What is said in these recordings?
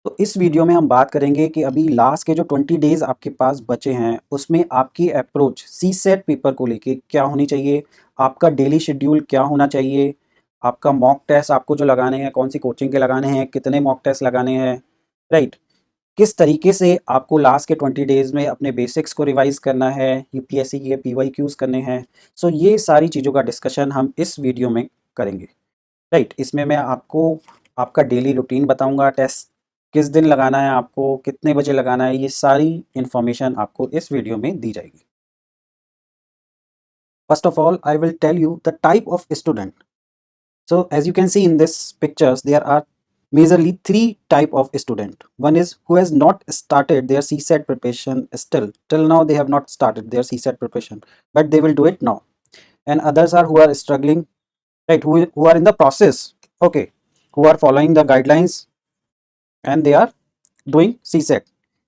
तो इस वीडियो में हम बात करेंगे कि अभी लास्ट के जो 20 डेज़ आपके पास बचे हैं, उसमें आपकी अप्रोच सीसेट पेपर को लेके क्या होनी चाहिए, आपका डेली शेड्यूल क्या होना चाहिए, आपका मॉक टेस्ट आपको जो लगाने हैं, कौन सी कोचिंग के लगाने हैं, कितने मॉक टेस्ट लगाने हैं, राइट? किस तरीके से आपको लास्ट के 20 डेज़ में अपने बेसिक्स को रिवाइज़ करना है, यूपीएससी के पीवाईक्यूज़ करने हैं। सो ये सारी चीज़ों का डिस्कशन हम इस वीडियो में करेंगे। राइट, इसमें मैं आपको आपका डेली रूटीन बताऊंगा, टेस्ट किस दिन लगाना है, आपको कितने बजे लगाना है, ये सारी इंफॉर्मेशन आपको इस वीडियो में दी जाएगी। First of all I will tell you the type of student. So as you can see in this pictures, there are majorly three type of student. One is who has not started their CSAT preparation still. Till now they have not started their CSAT preparation, but they will do it now. And others are who are struggling, right? Who are in the process, okay, who are following the guidelines and they are doing CSAT.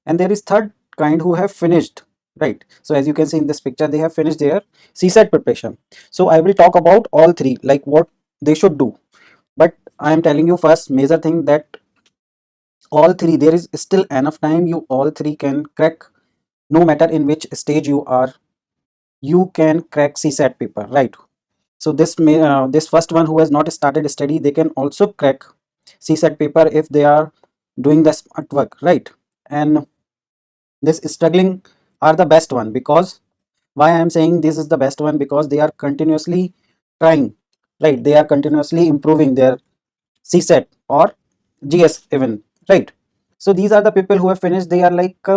And there is third kind who have finished, right? So as you can see in this picture, they have finished their CSAT preparation. So I will talk about all three, like what they should do. But I am telling you first major thing that all three, there is still enough time. You all three can crack, no matter in which stage you are, you can crack CSAT paper, right? So this first one who has not started study, they can also crack CSAT paper if they are doing the smart work, right? And this struggling are the best one, because why I am saying this is the best one, because they are continuously trying, right? They are continuously improving their CSAT or GS even, right? So these are the people who have finished. They are like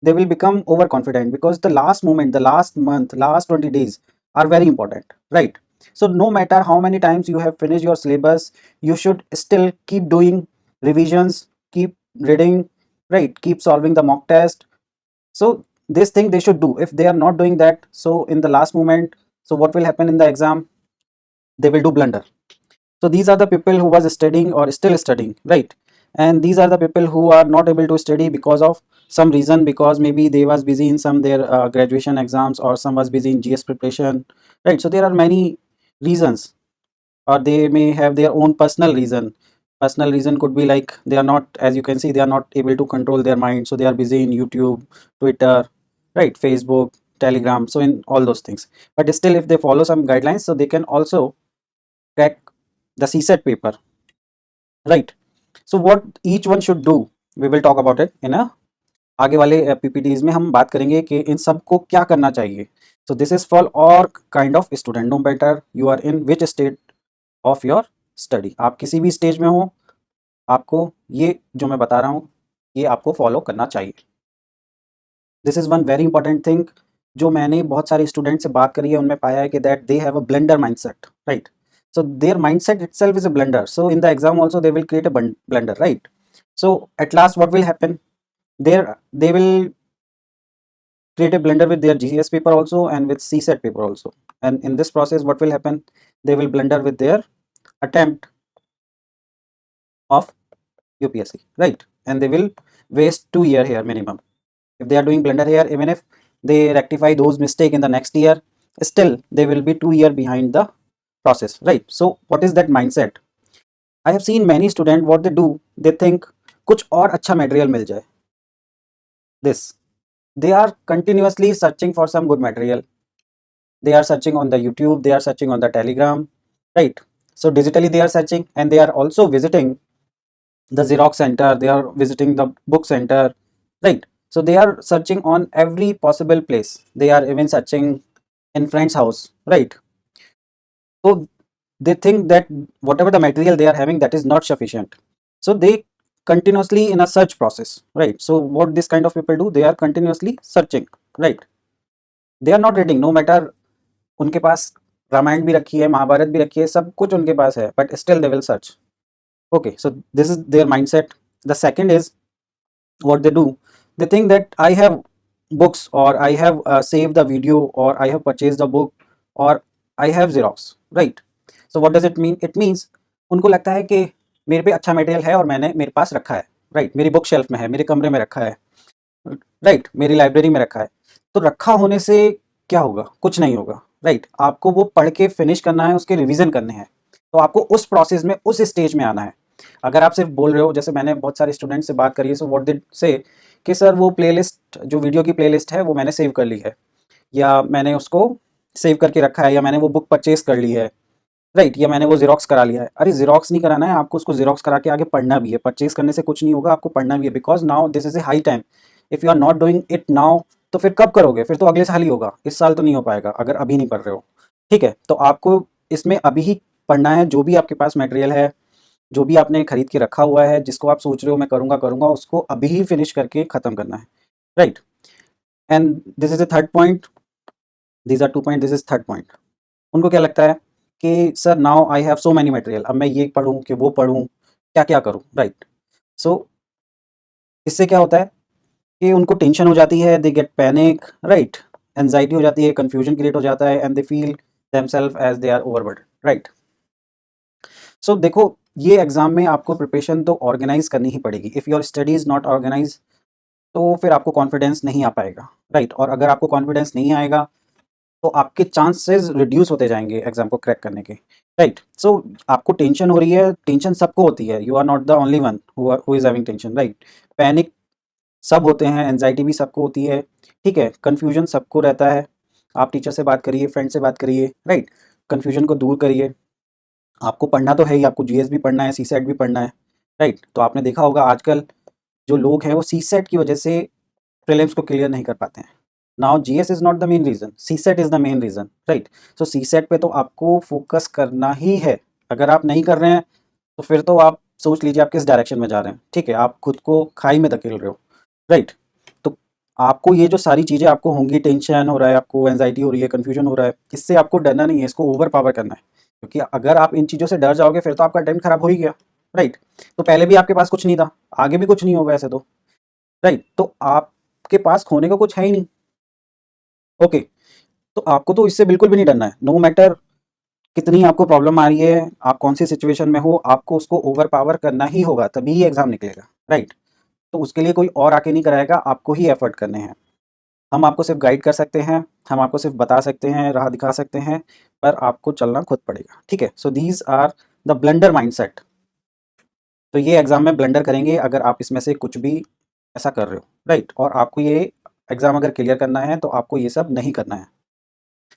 they will become overconfident, because the last moment, the last month, last 20 days are very important, right? So no matter how many times you have finished your syllabus, you should still keep doing revisions, keep reading, right? Keep solving the mock test. So this thing they should do. If they are not doing that, so in the last moment, so what will happen in the exam? They will do blunder. So these are the people who was studying or still studying, right? And these are the people who are not able to study because of some reason, because maybe they was busy in some their graduation exams, or some was busy in GS preparation, right? So there are many reasons, or they may have their own personal reason. Personal reason could be like they are not, as you can see, they are not able to control their mind, so they are busy in YouTube, Twitter, right, Facebook, Telegram, so in all those things. But still, if they follow some guidelines, so they can also crack the CSAT paper, right? So what each one should do, we will talk about it in a आगे वाले PPTs में हम बात करेंगे कि इन सब को क्या करना चाहिए. So this is for all kind of student, no matter you are in which state of your study. आप किसी भी स्टेज में हो, आपको ये जो मैं बता रहा हूँ, ये आपको फॉलो करना चाहिए. This is one very important thing, जो मैंने बहुत सारे स्टूडेंट से बात करी है, उनमें पाया है कि that they have a blender mindset, right? So their mindset itself is a blender. So in the exam also they will create a blender, right? So at last what will happen? They will create a blender with their GS paper also and with CSAT paper also. And in this process, what will happen? They will blender with their attempt of UPSC, right? And they will waste 2 year here minimum. If they are doing blender here, even if they rectify those mistake in the next year, still they will be 2 year behind the process, right? So what is that mindset? I have seen many students, what they do, they think कुछ और अच्छा material मिल जाए. This, they are continuously searching for some good material. They are searching on the YouTube, they are searching on the Telegram, right? So digitally they are searching, and they are also visiting the Xerox center, they are visiting the book center, right? So they are searching on every possible place. They are even searching in friend's house, right? So they think that whatever the material they are having, that is not sufficient. So they continuously in a search process, right? So what this kind of people do, they are continuously searching, right? They are not reading, no matter उनके पास रामायण भी रखी है, महाभारत भी रखी है, सब कुछ उनके पास है, but still they will search. Okay, so this is their mindset. The second is what they do. They think that I have books, or I have saved the video, or I have purchased the book, or I have Xerox, right? So what does it mean? It means उनको लगता है कि मेरे पे अच्छा material है और मैंने मेरे पास रखा है, राइट? मेरी बुक शेल्फ में है, मेरे कमरे में रखा है, राइट? मेरी लाइब्रेरी में रखा है. तो रखा होने से क्या होगा? कुछ नहीं होगा, राइट? आपको वो पढ़ के फिनिश करना है, उसके रिवीजन करने हैं. तो आपको उस प्रोसेस में, उस स्टेज में आना है. अगर आप सिर्फ बोल रहे हो, जैसे मैंने बहुत सारे स्टूडेंट से बात करी है, सो व्हाट दे से कि सर वो प्लेलिस्ट जो वीडियो की प्लेलिस्ट है वो मैंने सेव कर ली है, या मैंने उसको सेव करके रखा है, या मैंने वो बुक परचेज कर ली है, राइट, या मैंने वो ज़ेरॉक्स करा लिया है। अरे ज़ेरॉक्स नहीं कराना है आपको, उसको ज़ेरॉक्स करा के आगे पढ़ना भी है। परचेज़ करने से कुछ नहीं होगा, आपको पढ़ना भी है, because now this is a high time. If you are not doing it now, तो फिर कब करोगे? फिर तो अगले साल ही होगा, इस साल तो नहीं हो पाएगा अगर अभी नहीं पढ़ रहे हो। ठीक है? तो आपको इसमें अभी ही पढ़ना है, जो भी आपके पास मटेरियल है, जो भी आपने खरीद के रखा हुआ है, जिसको आप सोच रहे हो मैं करूँगा, करूँगा, उसको अभी ही फिनिश करके ख़त्म करना है, right? And this is the third point, these are 2 point, this is third point. उनको क्या लगता है कि sir now I have so many material, अब मैं ये पढ़ूँ कि वो पढ़ूँ, क्या-क्या करूँ, राइट? सो इससे क्या होता है कि उनको टेंशन हो जाती है, they get panic, right? Anxiety हो जाती है, कन्फ्यूजन क्रिएट हो जाता है, and they feel themselves as they are overburden, right? So देखो, ये एग्ज़ाम में आपको प्रिपरेशन तो ऑर्गेनाइज़ करनी ही पड़ेगी। If your study is not organise, तो फिर आपको कॉन्फिडेंस नहीं आ पाएगा, राइट? और अगर आपको कॉन्फिडेंस नहीं आएगा, तो आपके चांसेस रिड्यूस होते जाएंगे एग्जाम को क्रैक करने के, राइट? सो आपको टेंशन हो रही है, टेंशन सबको होती है, you are not the only one who is having tension, right? Panic सब होते हैं, एनजाइटी भी सबको होती है, ठीक है? कन्फ्यूजन सबको रहता है। आप टीचर से बात करिए, फ्रेंड से बात करिए, राइट? कन्फ्यूजन को दूर करिए। आपको पढ़ना तो है ही, आपको जीएस भी पढ़ना है, सी सेट भी पढ़ना है, राइट? तो आपने देखा होगा आजकल जो लोग हैं वो सी सेट की वजह से प्रीलिम्स को क्लियर नहीं कर पाते हैं। Now GS is not the main reason, CSAT is the main reason, right? So CSAT पे तो आपको फोकस करना ही है। अगर आप नहीं कर रहे हैं, तो फिर तो आप सोच लीजिए आप किस डायरेक्शन में जा रहे हैं, ठीक है? आप खुद को खाई में धकेल रहे हो, राइट? तो आपको ये जो सारी चीज़ें आपको होंगी, टेंशन हो रहा है, आपको एंजाइटी हो रही है, कन्फ्यूजन हो रहा है, इससे आपको डरना नहीं है, इसको ओवर पावर करना है। क्योंकि अगर आप इन चीज़ों से डर जाओगे, फिर तो आपका टाइम खराब हो ही गया, राइट? तो पहले भी आपके पास कुछ नहीं था, आगे भी कुछ नहीं होगा ऐसे तो, राइट? तो आपके पास खोने को कुछ है ही नहीं। ओके, तो आपको तो इससे बिल्कुल भी नहीं डरना है। नो मैटर कितनी आपको प्रॉब्लम आ रही है, आप कौन सी सिचुएशन में हो, आपको उसको ओवर पावर करना ही होगा, तभी ये एग्जाम निकलेगा, राइट? तो उसके लिए कोई और आके नहीं कराएगा, आपको ही एफर्ट करने हैं। हम आपको सिर्फ गाइड कर सकते हैं, हम आपको सिर्फ बता सकते हैं, राह दिखा सकते हैं, पर आपको चलना खुद पड़ेगा, ठीक है? So these are the blunder mindset. तो ये एग्जाम में ब्लंडर करेंगे अगर आप इसमें से कुछ भी ऐसा कर रहे हो, राइट? और आपको ये एग्जाम अगर क्लियर करना है, तो आपको ये सब नहीं करना है।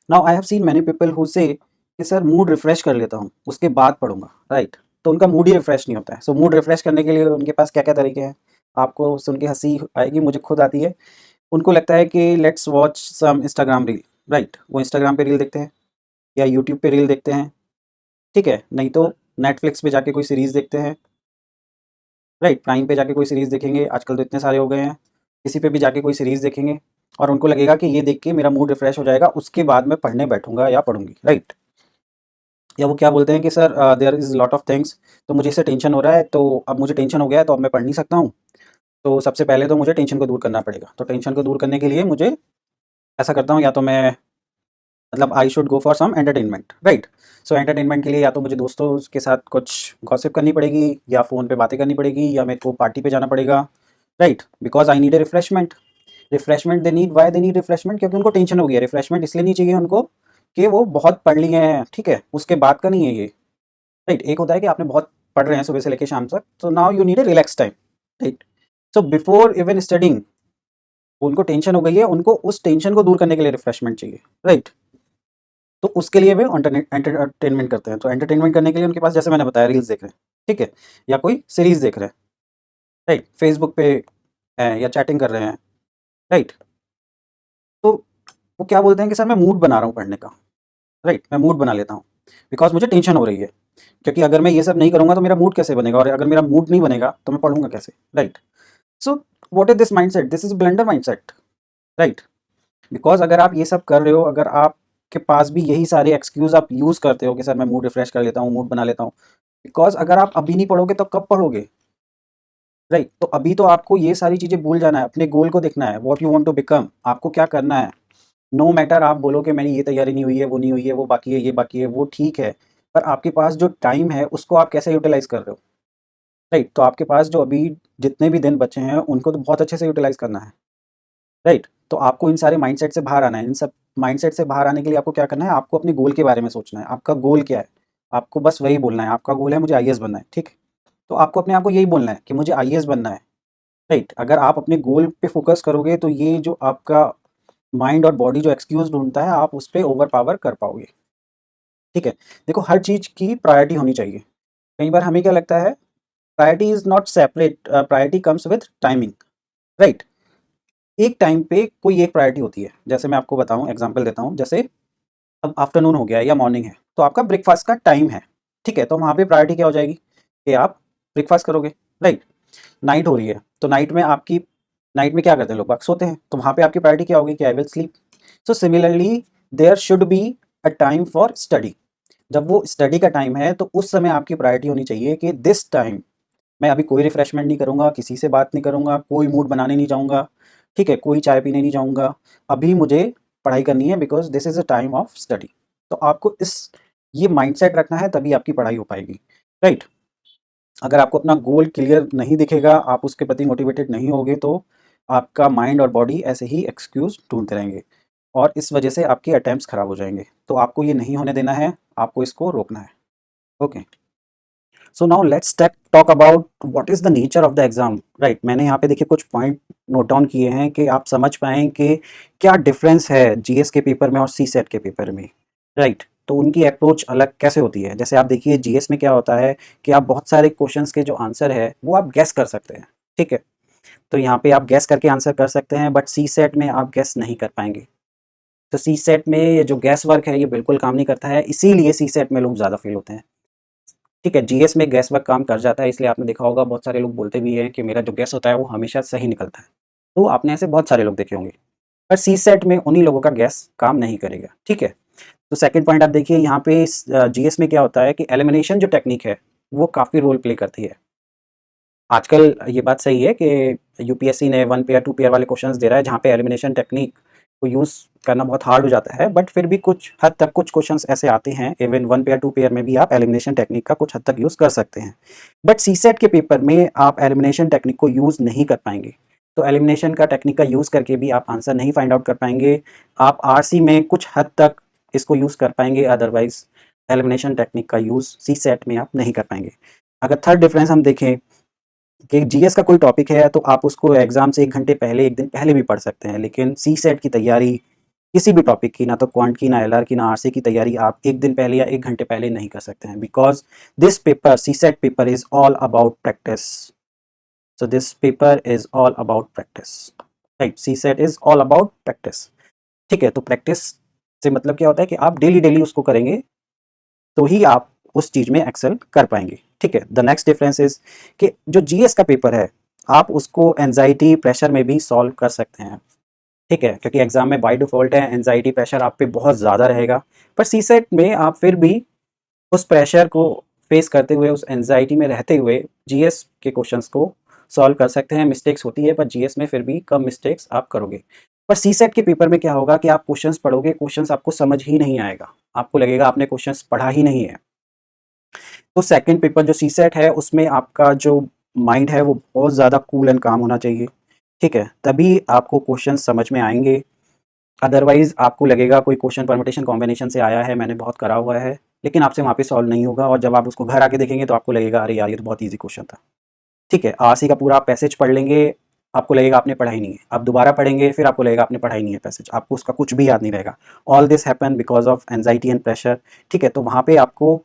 Now I have seen many people who से कि सर मूड रिफ्रेश कर लेता हूँ, उसके बाद पढ़ूंगा, राइट? तो उनका मूड ही रिफ्रेश नहीं होता है। सो मूड रिफ्रेश करने के लिए उनके पास क्या क्या तरीके हैं, आपको सुन के हंसी आएगी, मुझे खुद आती है। उनको लगता है कि let's watch some Instagram reel, right? वो इंस्टाग्राम पे रील देखते हैं, या यूट्यूब पे रील देखते हैं, ठीक है? नहीं तो नेटफ्लिक्स पे जाके कोई सीरीज़ देखते हैं, राइट? प्राइम पे जाके कोई सीरीज़ देखेंगे, आजकल तो इतने सारे हो गए हैं, किसी पे भी जाके कोई सीरीज़ देखेंगे, और उनको लगेगा कि ये देख के मेरा मूड रिफ्रेश हो जाएगा, उसके बाद मैं पढ़ने बैठूंगा या पढ़ूंगी, राइट? या वो क्या बोलते हैं कि sir there is lot of things, तो मुझे इससे टेंशन हो रहा है, तो अब मुझे टेंशन हो गया है, तो अब मैं पढ़ नहीं सकता हूँ, तो सबसे पहले तो मुझे टेंशन को दूर करना पड़ेगा। तो टेंशन को दूर करने के लिए मुझे ऐसा करता हूँ, या तो मैं मतलब I should go for some entertainment, right? So entertainment के लिए या तो मुझे दोस्तों के साथ कुछ गॉसिप करनी पड़ेगी, या फ़ोन पे बातें करनी पड़ेगी, या मेरे को पार्टी पे जाना पड़ेगा, right? Because I need a refreshment. Refreshment they need, why they need refreshment? क्योंकि उनको टेंशन हो गई है। रिफ्रेशमेंट इसलिए नहीं चाहिए उनको कि वो बहुत पढ़ लिए हैं, ठीक है? उसके बाद का नहीं है ये, राइट? एक होता है कि आपने बहुत पढ़ रहे हैं सुबह से लेके शाम तक, so now you need a relax time, right? So before even studying, उनको टेंशन हो गई है, उनको उस टेंशन को दूर करने के लिए रिफ्रेशमेंट चाहिए, राइट? तो उसके लिए वे एंटरटेनमेंट करते हैं। तो एंटरटेनमेंट करने के लिए उनके पास, जैसे मैंने बताया, रील्स देख रहे हैं, ठीक है? या कोई सीरीज़ देख रहे हैं, राइट? फेसबुक पे हैं, या चैटिंग कर रहे हैं, राइट? तो वो क्या बोलते हैं कि सर मैं मूड बना रहा हूँ पढ़ने का, राइट? मैं मूड बना लेता हूँ, बिकॉज़ मुझे टेंशन हो रही है। क्योंकि अगर मैं ये सब नहीं करूँगा, तो मेरा मूड कैसे बनेगा, और अगर मेरा मूड नहीं बनेगा, तो मैं पढ़ूँगा कैसे, right? So what is this mindset? This is blunder mindset, right? Because अगर आप ये सब कर रहे हो, अगर आपके पास भी यही सारे एक्सक्यूज़ आप यूज़ करते हो कि सर मैं मूड रिफ्रेश कर लेता हूँ, मूड बना लेता हूँ, बिकॉज़ अगर आप अभी नहीं पढ़ोगे, तो कब पढ़ोगे, राइट? तो अभी तो आपको ये सारी चीज़ें भूल जाना है, अपने गोल को देखना है, what you want to become, आपको क्या करना है। नो मैटर आप बोलो कि मेरी ये तैयारी नहीं हुई है, वो नहीं हुई है, वो बाकी है, ये बाकी है, वो ठीक है, पर आपके पास जो टाइम है, उसको आप कैसे यूटिलाइज़ कर रहे हो, राइट? तो आपके पास जो अभी जितने भी दिन बचे हैं, उनको तो बहुत अच्छे से यूटिलाइज़ करना है, राइट? तो आपको इन सारे माइंडसेट से बाहर आना है। इन सब माइंडसेट से बाहर आने के लिए आपको क्या करना है, आपको अपने गोल के बारे में सोचना है। आपका गोल क्या है? आपको बस वही बोलना है, आपका गोल है मुझे आईएएस बनना है, ठीक है? तो आपको अपने आप को यही बोलना है कि मुझे आईएएस बनना है, राइट। अगर आप अपने गोल पे फोकस करोगे तो ये जो आपका माइंड और बॉडी जो एक्सक्यूज ढूंढता है आप उस पर ओवर पावर कर पाओगे, ठीक है। देखो, हर चीज की प्रायोरिटी होनी चाहिए। कई बार हमें क्या लगता है, priority is not separate, priority comes with timing, right. एक टाइम पे कोई एक प्रायोरिटी होती है। जैसे मैं आपको बताऊं, एग्जांपल देता हूं, जैसे अब आफ्टरनून हो गया है या मॉर्निंग है, तो आपका ब्रेकफास्ट का टाइम है, ठीक है। तो वहाँ पे प्रायोरिटी क्या हो जाएगी कि आप ब्रेकफास्ट करोगे, राइट। नाइट हो रही है, तो नाइट में क्या करते हैं लोग बाग, सोते हैं, तो वहाँ पे आपकी प्रायोरिटी क्या होगी कि I will sleep. So similarly there should be a time for study. जब वो स्टडी का टाइम है तो उस समय आपकी प्रायोरिटी होनी चाहिए कि दिस टाइम मैं अभी कोई रिफ्रेशमेंट नहीं करूँगा, किसी से बात नहीं करूँगा, कोई मूड बनाने नहीं जाऊँगा, ठीक है, कोई चाय पीने नहीं जाऊँगा, अभी मुझे पढ़ाई करनी है because this is a time of study. तो आपको इस ये माइंडसेट रखना है, तभी आपकी पढ़ाई हो पाएगी, राइट। अगर आपको अपना गोल क्लियर नहीं दिखेगा, आप उसके प्रति मोटिवेटेड नहीं होगे, तो आपका माइंड और बॉडी ऐसे ही एक्सक्यूज़ ढूँढते रहेंगे और इस वजह से आपके अटेम्प्ट्स खराब हो जाएँगे। तो आपको ये नहीं होने देना है, आपको इसको रोकना है। Okay. So now let's talk about what is the nature of the exam, right. मैंने यहाँ पे देखिए कुछ पॉइंट नोट डाउन किए हैं कि आप समझ पाएँ कि क्या डिफरेंस है जीएस के पेपर में और सीसेट के पेपर में, राइट। तो उनकी अप्रोच अलग कैसे होती है। जैसे आप देखिए जीएस में क्या होता है कि आप बहुत सारे क्वेश्चंस के जो आंसर है वो आप गैस कर सकते हैं, ठीक है। तो यहाँ पे आप गैस करके आंसर कर सकते हैं, बट सीसेट में आप गैस नहीं कर पाएंगे। तो सीसेट में ये जो गैस वर्क है ये बिल्कुल काम नहीं करता है, इसीलिए सीसेट में लोग ज़्यादा फेल होते हैं, ठीक है। जीएस में गैस वर्क काम कर जाता है, इसलिए आपने देखा होगा बहुत सारे लोग बोलते भी हैं कि मेरा जो गैस होता है वो हमेशा सही निकलता है। तो आपने ऐसे बहुत सारे लोग देखे होंगे, पर सी सेट में उन्हीं लोगों का गैस काम नहीं करेगा, ठीक है। तो सेकंड पॉइंट आप देखिए यहाँ पे जीएस में क्या होता है कि एलिमिनेशन जो टेक्निक है वो काफ़ी रोल प्ले करती है। आजकल ये बात सही है कि यूपीएससी ने 1 पेयर 2 पेयर वाले क्वेश्चंस दे रहा है जहाँ पे एलिमिनेशन टेक्निक को यूज़ करना बहुत हार्ड हो जाता है, बट फिर भी कुछ हद तक कुछ क्वेश्चंस ऐसे आते हैं, इवन 1 पेयर 2 पेयर में भी आप एलिमिनेशन टेक्निक का कुछ हद तक यूज़ कर सकते हैं। बट सीसेट के पेपर में आप एलिमिनेशन टेक्निक को यूज़ नहीं कर पाएंगे। तो एलिमिनेशन का टेक्निक का यूज़ करके भी आप आंसर नहीं फाइंड आउट कर पाएंगे। आप आरसी में कुछ हद तक इसको यूज़ कर पाएंगे, अदरवाइज एलिमिनेशन टेक्निक का यूज़ सीसेट में आप नहीं कर पाएंगे। अगर थर्ड डिफरेंस हम देखें कि जीएस का कोई टॉपिक है तो आप उसको एग्जाम से 1 घंटे पहले, 1 दिन पहले भी पढ़ सकते हैं, लेकिन सी सेट की तैयारी किसी भी टॉपिक की, ना तो क्वांट की, ना एलआर की, ना आरसी की तैयारी आप 1 दिन पहले या 1 घंटे पहले नहीं कर सकते हैं, because this paper, CSAT paper is all about practice. So this paper is all about practice, right. CSAT is all about practice, ठीक है। तो प्रैक्टिस से मतलब क्या होता है कि आप डेली डेली उसको करेंगे तो ही आप उस चीज में एक्सेल कर पाएंगे, ठीक है। द नेक्स्ट डिफरेंस इज कि जो जीएस का पेपर है आप उसको एंजाइटी प्रेशर में भी सॉल्व कर सकते हैं, ठीक है, क्योंकि एग्जाम में बाय डिफॉल्ट है एंजाइटी प्रेशर आप पे बहुत ज़्यादा रहेगा। पर सीसेट में आप फिर भी उस प्रेशर को फेस करते हुए, उस एंजाइटी में रहते हुए जीएस के क्वेश्चंस को सॉल्व कर सकते हैं। मिस्टेक्स होती है पर जीएस में फिर भी कम मिस्टेक्स आप करोगे। पर सीसेट के पेपर में क्या होगा कि आप क्वेश्चंस पढ़ोगे, क्वेश्चंस आपको समझ ही नहीं आएगा, आपको लगेगा आपने क्वेश्चंस पढ़ा ही नहीं है। तो सेकंड पेपर जो सीसेट है उसमें आपका जो माइंड है वो बहुत ज़्यादा कूल एंड काम होना चाहिए, ठीक है, तभी आपको क्वेश्चन समझ में आएंगे। अदरवाइज आपको लगेगा कोई क्वेश्चन परमुटेशन कॉम्बिनेशन से आया है, मैंने बहुत करा हुआ है, लेकिन आपसे वहाँ पे सॉल्व नहीं होगा, और जब आप उसको घर आके देखेंगे तो आपको लगेगा अरे यार ये तो बहुत ईजी क्वेश्चन था, ठीक है। आरसी का पूरा आप पैसेज पढ़ लेंगे, आपको लगेगा आपने पढ़ा ही नहीं है, आप दोबारा पढ़ेंगे फिर आपको लगेगा आपने पढ़ा ही नहीं है पैसेज, आपको उसका कुछ भी याद नहीं रहेगा। All this happen because of anxiety and pressure, ठीक है। तो वहाँ पे आपको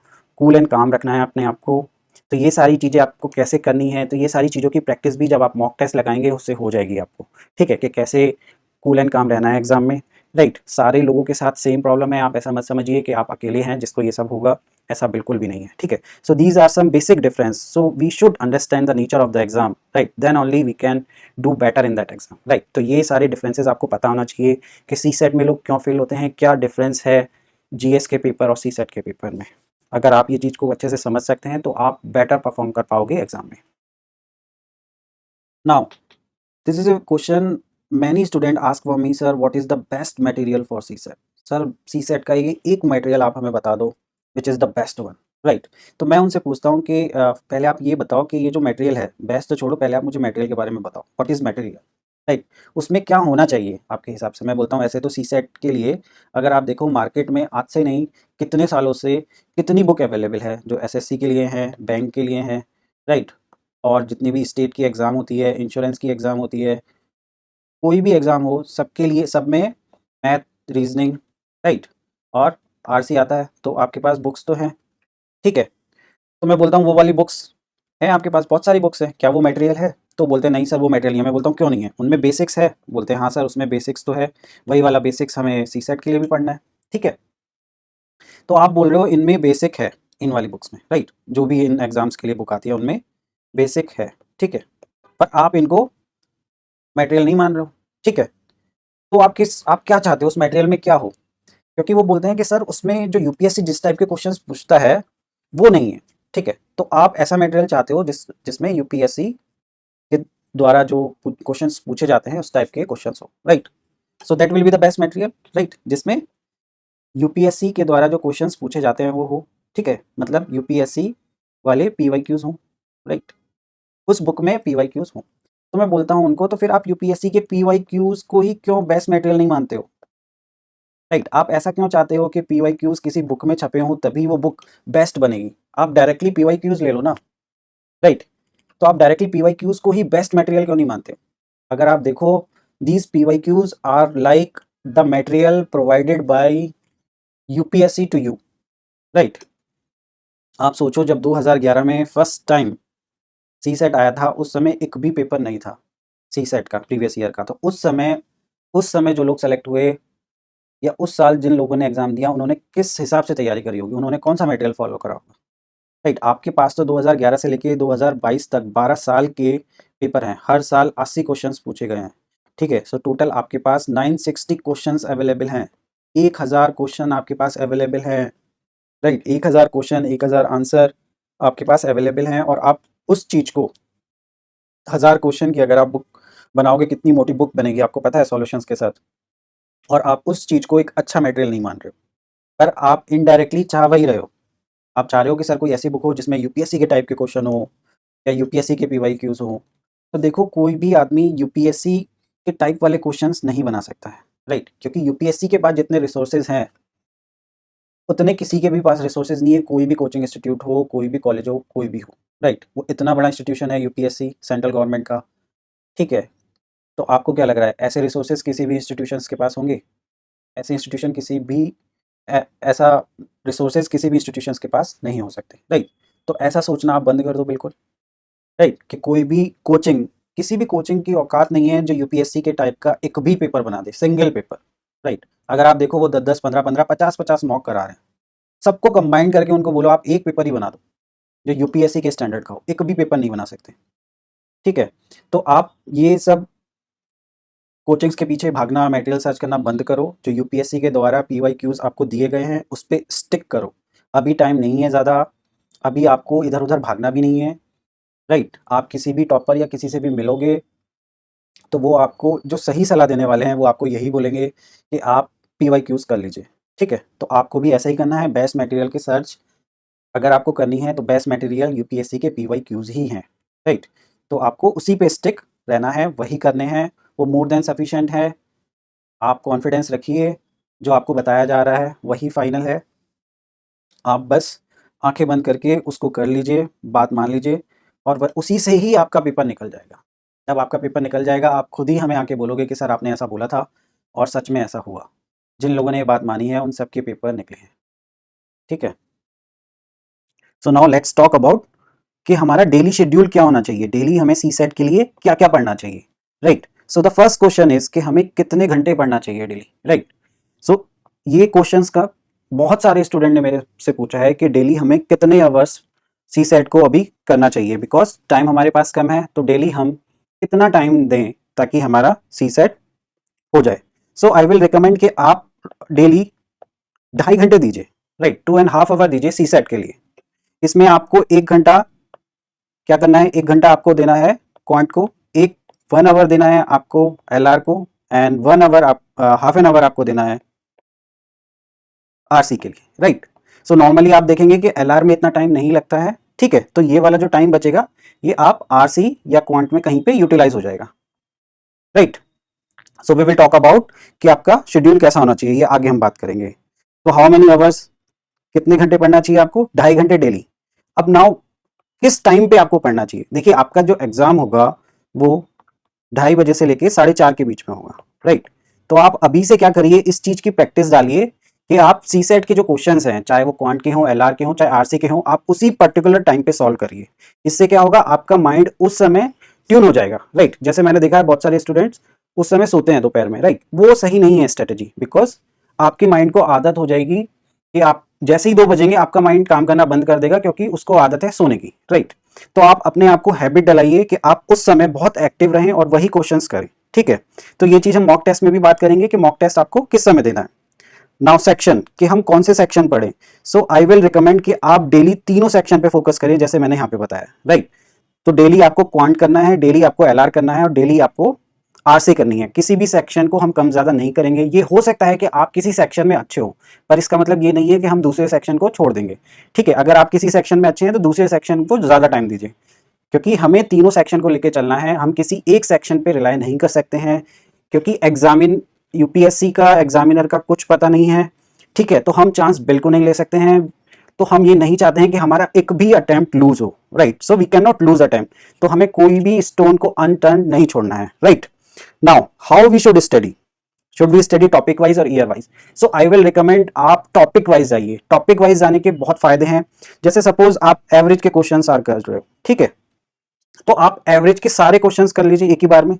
कूल एंड काम रखना है अपने आप को। तो ये सारी चीज़ें आपको कैसे करनी है, तो ये सारी चीज़ों की प्रैक्टिस भी जब आप मॉक टेस्ट लगाएंगे उससे हो जाएगी आपको, ठीक है, कि कैसे कूल एंड काम रहना है एग्जाम में, राइट। सारे लोगों के साथ सेम प्रॉब्लम है, आप ऐसा मत समझिए कि आप अकेले हैं जिसको ये सब होगा, ऐसा बिल्कुल भी नहीं है, ठीक है। So these are some basic difference, so we should understand the nature of the exam, right, then only we can do better in that exam, right. तो ये सारे डिफरेंसेस आपको पता होना चाहिए कि सी सेट में लोग क्यों फेल होते हैं, क्या डिफरेंस है जीएस के पेपर और सी सेट के पेपर में। अगर आप ये चीज़ को अच्छे से समझ सकते हैं तो आप बेटर परफॉर्म कर पाओगे एग्जाम में। Now this is a question many student ask for me, sir what is the best material for CSAT. Sir CSAT का ये एक मटेरियल आप हमें बता दो which is the best one, right. तो मैं उनसे पूछता हूँ कि पहले आप ये बताओ कि ये जो मटेरियल है, बेस्ट तो छोड़ो, पहले आप मुझे मटेरियल के बारे में बताओ, व्हाट इज़ मटेरियल, राइट। उसमें क्या होना चाहिए आपके हिसाब से। मैं बोलता हूँ ऐसे तो सी सेट के लिए अगर आप देखो मार्केट में आज से नहीं कितने सालों से कितनी बुक अवेलेबल है जो एसएससी के लिए हैं, बैंक के लिए हैं, राइट। और जितनी भी स्टेट की एग्ज़ाम होती है, इंश्योरेंस की एग्ज़ाम होती है, कोई भी एग्ज़ाम हो, सबके लिए सब में मैथ, रीजनिंग, राइट, और आरसी आता है। तो आपके पास बुक्स तो हैं, ठीक है। तो मैं बोलता हूँ वो वाली बुक्स हैं आपके पास, बहुत सारी बुक्स हैं, क्या वो मटेरियल है? तो बोलते हैं नहीं सर वो मटेरियल नहीं है। मैं बोलता हूँ क्यों नहीं है? उनमें बेसिक्स है? बोलते हैं हाँ सर उसमें बेसिक्स तो है, वही वाला बेसिक्स हमें सीसेट के लिए भी पढ़ना है, ठीक है। तो आप बोल रहे हो इनमें बेसिक है, इन वाली बुक्स में, राइट, जो भी इन एग्जाम्स के लिए बुक आती है उनमें बेसिक है, ठीक है, पर आप इनको मटेरियल नहीं मान रहे हो, ठीक है। तो आप क्या चाहते हो उस मटेरियल में क्या हो? क्योंकि वो बोलते हैं कि सर उसमें जो यूपीएससी जिस टाइप के क्वेश्चंस पूछता है वो नहीं है, ठीक है। तो आप ऐसा मटेरियल चाहते हो जिसमें यूपीएससी के द्वारा जो क्वेश्चंस पूछे जाते हैं उस टाइप के क्वेश्चंस हो, right. So that will be the best material, right, जिसमें यूपीएससी के द्वारा जो क्वेश्चंस पूछे जाते हैं वो हो, ठीक है, मतलब यूपीएससी वाले पीवाईक्यूज हों, राइट, उस बुक में पीवाईक्यूज हों। तो मैं बोलता हूँ उनको, तो फिर आप यूपीएससी के पीवाईक्यूज को ही क्यों बेस्ट मटेरियल नहीं मानते हो? राइट, आप ऐसा क्यों चाहते हो कि पीवाईक्यूज किसी बुक में छपे हों तभी वो बुक बेस्ट बनेगी? आप डायरेक्टली पीवाईक्यूज ले लो ना, राइट। तो आप डायरेक्टली पीवाईक्यूज को ही बेस्ट मटेरियल क्यों नहीं मानते? अगर आप देखो, these PYQs are like the material provided by UPSC to you, right. आप सोचो जब 2011 में फर्स्ट टाइम सी सेट आया था, उस समय एक भी पेपर नहीं था सी सेट का प्रीवियस ईयर का। तो उस समय जो लोग सेलेक्ट हुए या उस साल जिन लोगों ने एग्जाम दिया उन्होंने किस हिसाब से तैयारी करी होगी, उन्होंने कौन सा मटेरियल फॉलो करा होगा, राइट। आपके पास तो 2011 से लेके 2022 तक 12 साल के पेपर हैं, हर साल 80 क्वेश्चंस पूछे गए हैं, ठीक है। सो टोटल आपके पास 960 क्वेश्चंस अवेलेबल हैं, 1000 क्वेश्चन आपके पास अवेलेबल हैं, राइट। 1000 क्वेश्चन, 1000 आंसर आपके पास अवेलेबल हैं, और आप उस चीज़ को 1000 क्वेश्चन की अगर आप बुक बनाओगे, कितनी मोटी बुक बनेगी आपको पता है सॉल्यूशंस के साथ, और आप उस चीज़ को एक अच्छा मटेरियल नहीं मान रहे हो, पर आप इनडायरेक्टली चाह वही रहे हो। आप चाह रहे हो कि सर कोई ऐसी बुक हो जिसमें यूपीएससी के टाइप के क्वेश्चन हो या यूपीएससी के पीवाईक्यूज हो। तो देखो कोई भी आदमी यूपीएससी के टाइप वाले क्वेश्चंस नहीं बना सकता है, राइट, क्योंकि यूपीएससी के पास जितने रिसोर्सेज हैं उतने किसी के भी पास रिसोर्सेज नहीं है। कोई भी कोचिंग इंस्टीट्यूट हो, कोई भी कॉलेज हो, कोई भी हो, राइट, वो इतना बड़ा इंस्टीट्यूशन है यूपीएससी सेंट्रल गवर्नमेंट का, ठीक है। तो आपको क्या लग रहा है ऐसे रिसोर्सेज किसी भी इंस्टीट्यूशंस के पास होंगे? ऐसे इंस्टीट्यूशन किसी भी ऐसा रिसोर्सेज किसी भी इंस्टीट्यूशंस के पास नहीं हो सकते, राइट। तो ऐसा सोचना आप बंद कर दो बिल्कुल, राइट, कि कोई भी कोचिंग, किसी भी कोचिंग की औकात नहीं है जो यूपीएससी के टाइप का एक भी पेपर बना दे, सिंगल पेपर, राइट। अगर आप देखो वो 10-10, 15-15, 50-50 मॉक करा रहे हैं, सबको कंबाइन करके उनको बोलो आप एक पेपर ही बना दो जो यूपीएससी के स्टैंडर्ड का हो, एक भी पेपर नहीं बना सकते, ठीक है। तो आप ये सब कोचिंग्स के पीछे भागना, मटेरियल सर्च करना बंद करो। जो यूपीएससी के द्वारा पीवाईक्यूज आपको दिए गए हैं उस पर स्टिक करो। अभी टाइम नहीं है ज़्यादा, अभी आपको इधर उधर भागना भी नहीं है, राइट। आप किसी भी टॉपर या किसी से भी मिलोगे तो वो आपको जो सही सलाह देने वाले हैं वो आपको यही बोलेंगे कि आप पीवाईक्यूज कर लीजिए, ठीक है। तो आपको भी ऐसा ही करना है, बेस्ट मटेरियल की सर्च अगर आपको करनी है तो बेस्ट मटेरियल यूपीएससी के पीवाईक्यूज ही हैं, राइट। तो आपको उसी पे स्टिक रहना है, वही करने हैं, वो मोर देन सफिशिएंट है। आप कॉन्फिडेंस रखिए, जो आपको बताया जा रहा है वही फाइनल है। आप बस आंखें बंद करके उसको कर लीजिए, बात मान लीजिए, और उसी से ही आपका पेपर निकल जाएगा। जब आपका पेपर निकल जाएगा आप खुद ही हमें आके बोलोगे कि सर आपने ऐसा बोला था और सच में ऐसा हुआ। जिन लोगों ने ये बात मानी है उन सबके पेपर निकले हैं, ठीक है। So now let's talk about कि हमारा डेली शेड्यूल क्या होना चाहिए, डेली हमें सी सेट के लिए क्या क्या पढ़ना चाहिए, right. So the first question is कि हमें कितने घंटे पढ़ना चाहिए डेली, राइट। सो ये क्वेश्चंस का बहुत सारे स्टूडेंट ने मेरे से पूछा है कि डेली हमें कितने आवर्स सी सेट को अभी करना चाहिए, बिकॉज टाइम हमारे पास कम है, तो डेली हम कितना टाइम दें ताकि हमारा सी सेट हो जाए। सो आई विल रिकमेंड कि आप डेली 2.5 घंटे दीजिए, राइट, 2.5 आवर दीजिए सी सेट के लिए। इसमें आपको 1 घंटा क्या करना है, 1 घंटा आपको देना है क्वांट को, 1 आवर देना है आपको एलआर को, एंड 1 आवर आप हाफ एन आवर आपको देना है आरसी के लिए, राइट। सो नॉर्मली आप देखेंगे कि एलआर में इतना टाइम नहीं लगता है, ठीक है। तो ये वाला जो टाइम बचेगा ये आप आरसी या क्वांट में कहीं पे यूटिलाइज हो जाएगा, right. So we will talk about कि आपका शेड्यूल कैसा होना चाहिए, ये आगे हम बात करेंगे। तो हाउ मेनी आवर्स, कितने घंटे पढ़ना चाहिए आपको, 2.5 घंटे डेली। अब नाउ किस टाइम पे आपको पढ़ना चाहिए। देखिए आपका जो एग्जाम होगा वो 2:30 बजे से लेके 4:30 के बीच में होगा, राइट। तो आप अभी से क्या करिए, इस चीज की प्रैक्टिस डालिए कि आप सी सेट के जो क्वेश्चंस हैं, चाहे वो क्वांट के हों, एलआर के हों, चाहे आरसी के हों, आप उसी पर्टिकुलर टाइम पे सॉल्व करिए। इससे क्या होगा, आपका माइंड उस समय ट्यून हो जाएगा, राइट। जैसे मैंने देखा है बहुत सारे स्टूडेंट्स उस समय सोते हैं दोपहर में, राइट। वो सही नहीं है स्ट्रेटेजी, बिकॉज आपके माइंड को आदत हो जाएगी कि आप जैसे ही 2 बजेंगे आपका माइंड काम करना बंद कर देगा, क्योंकि उसको आदत है सोने की, राइट। तो आप अपने आप को हैबिट डलाइए कि आप उस समय बहुत एक्टिव रहें और वही क्वेश्चंस करें, ठीक है। तो ये चीज हम मॉक टेस्ट में भी बात करेंगे कि मॉक टेस्ट आपको किस समय देना है। नाउ सेक्शन, कि हम कौन से सेक्शन पढ़ें। सो आई विल रिकमेंड कि आप डेली तीनों सेक्शन पे फोकस करें, जैसे मैंने यहाँ पे बताया, राइट। तो डेली आपको क्वांट करना है, डेली आपको एलआर करना है और डेली आपको आरसी करनी है। किसी भी सेक्शन को हम कम ज्यादा नहीं करेंगे। ये हो सकता है कि आप किसी सेक्शन में अच्छे हो, पर इसका मतलब ये नहीं है कि हम दूसरे सेक्शन को छोड़ देंगे, ठीक है। अगर आप किसी सेक्शन में अच्छे हैं तो दूसरे सेक्शन को ज्यादा टाइम दीजिए, क्योंकि हमें तीनों सेक्शन को लेकर चलना है। हम किसी एक सेक्शन पे रिलाई नहीं कर सकते हैं, क्योंकि यूपीएससी का एग्जामिनर का कुछ पता नहीं है, ठीक है। तो हम चांस बिल्कुल नहीं ले सकते हैं। तो हम ये नहीं चाहते हैं कि हमारा एक भी अटेम्प्ट लूज हो, right. So we can not lose attempt. तो हमें कोई भी स्टोन को अनटर्न नहीं छोड़ना है, right. Now how we should study, should we study topic wise और year wise. So I will recommend आप टॉपिक वाइज जाइए। टॉपिक वाइज जाने के बहुत फायदे हैं। जैसे सपोज आप एवरेज के क्वेश्चंस आर कर रहे हो, ठीक है, तो आप एवरेज के सारे क्वेश्चंस कर लीजिए एक ही बार में,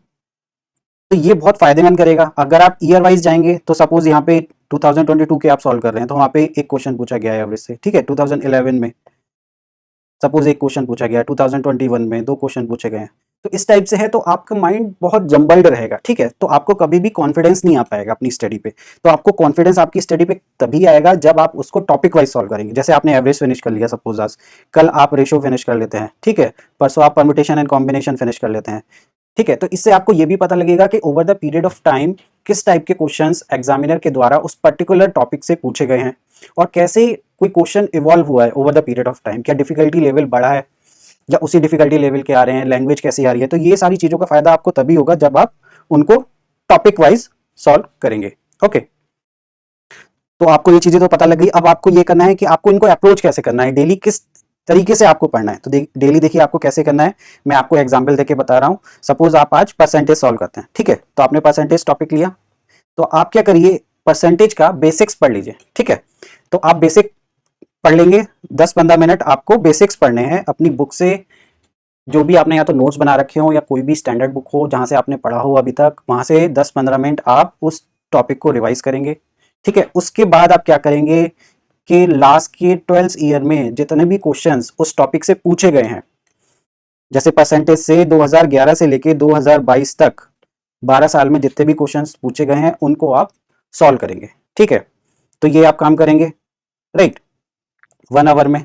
तो ये बहुत फायदेमंद करेगा। अगर आप ईयर वाइज जाएंगे तो सपोज यहाँ पे 2022 के आप सॉल्व कर रहे हैं, तो वहां पे एक क्वेश्चन पूछा गया है एवरेज से, ठीक है। 2011 में सपोज एक क्वेश्चन पूछा गया है, 2021 में 2 क्वेश्चन पूछे गए हैं। तो इस टाइप से है, तो आपका माइंड बहुत जम्बल्ड रहेगा, ठीक है। तो आपको कभी भी कॉन्फिडेंस नहीं आ पाएगा अपनी स्टडी पे। तो आपको कॉन्फिडेंस आपकी स्टडी पे तभी आएगा जब आप उसको टॉपिक वाइज सॉल्व करेंगे। जैसे आपने एवरेज फिनिश कर लिया सपोज आज, कल आप रेशो फिनिश कर लेते हैं, ठीक है, परसों आप परम्यूटेशन एंड कॉम्बिनेशन फिनिश कर लेते हैं, ठीक है। तो इससे आपको ये भी पता लगेगा कि over the period of time किस टाइप के क्वेश्चंस एग्जामिनर के द्वारा उस पर्टिकुलर टॉपिक से पूछे गए हैं, और कैसे कोई क्वेश्चन इवॉल्व हुआ है over the period of time. क्या डिफिकल्टी लेवल बढ़ा है या उसी डिफिकल्टी लेवल के आ रहे हैं, लैंग्वेज कैसी आ रही है। तो ये सारी चीजों का फायदा आपको तभी होगा जब आप उनको टॉपिक वाइज सॉल्व करेंगे, ओके। तो आपको ये चीजें तो पता लग गई। अब आपको ये करना है कि आपको इनको अप्रोच कैसे करना है, डेली किस तरीके से आपको पढ़ना है। तो डेली देखिए आपको कैसे करना है, मैं आपको एग्जाम्पल देके बता रहा हूं। सपोज आप आज परसेंटेज सॉल्व करते हैं, ठीक है, तो आपने परसेंटेज टॉपिक लिया, तो आप क्या करिए, परसेंटेज का बेसिक्स पढ़ लीजिए, ठीक है। तो आप बेसिक पढ़ लेंगे, 10-15 मिनट आपको बेसिक्स पढ़ने हैं अपनी बुक से। जो भी आपने या तो नोट्स बना रखे हो या कोई भी स्टैंडर्ड बुक हो जहां से आपने पढ़ा हो अभी तक, वहां से 10-15 मिनट आप उस टॉपिक को रिवाइज करेंगे, ठीक है। उसके बाद आप क्या करेंगे कि लास्ट के 12th ईयर में जितने भी क्वेश्चंस उस टॉपिक से पूछे गए हैं, जैसे परसेंटेज से 2011 से लेके 2022 तक 12 साल में जितने भी क्वेश्चंस पूछे गए हैं उनको आप सॉल्व करेंगे, ठीक है। तो ये आप काम करेंगे, राइट, 1 आवर में।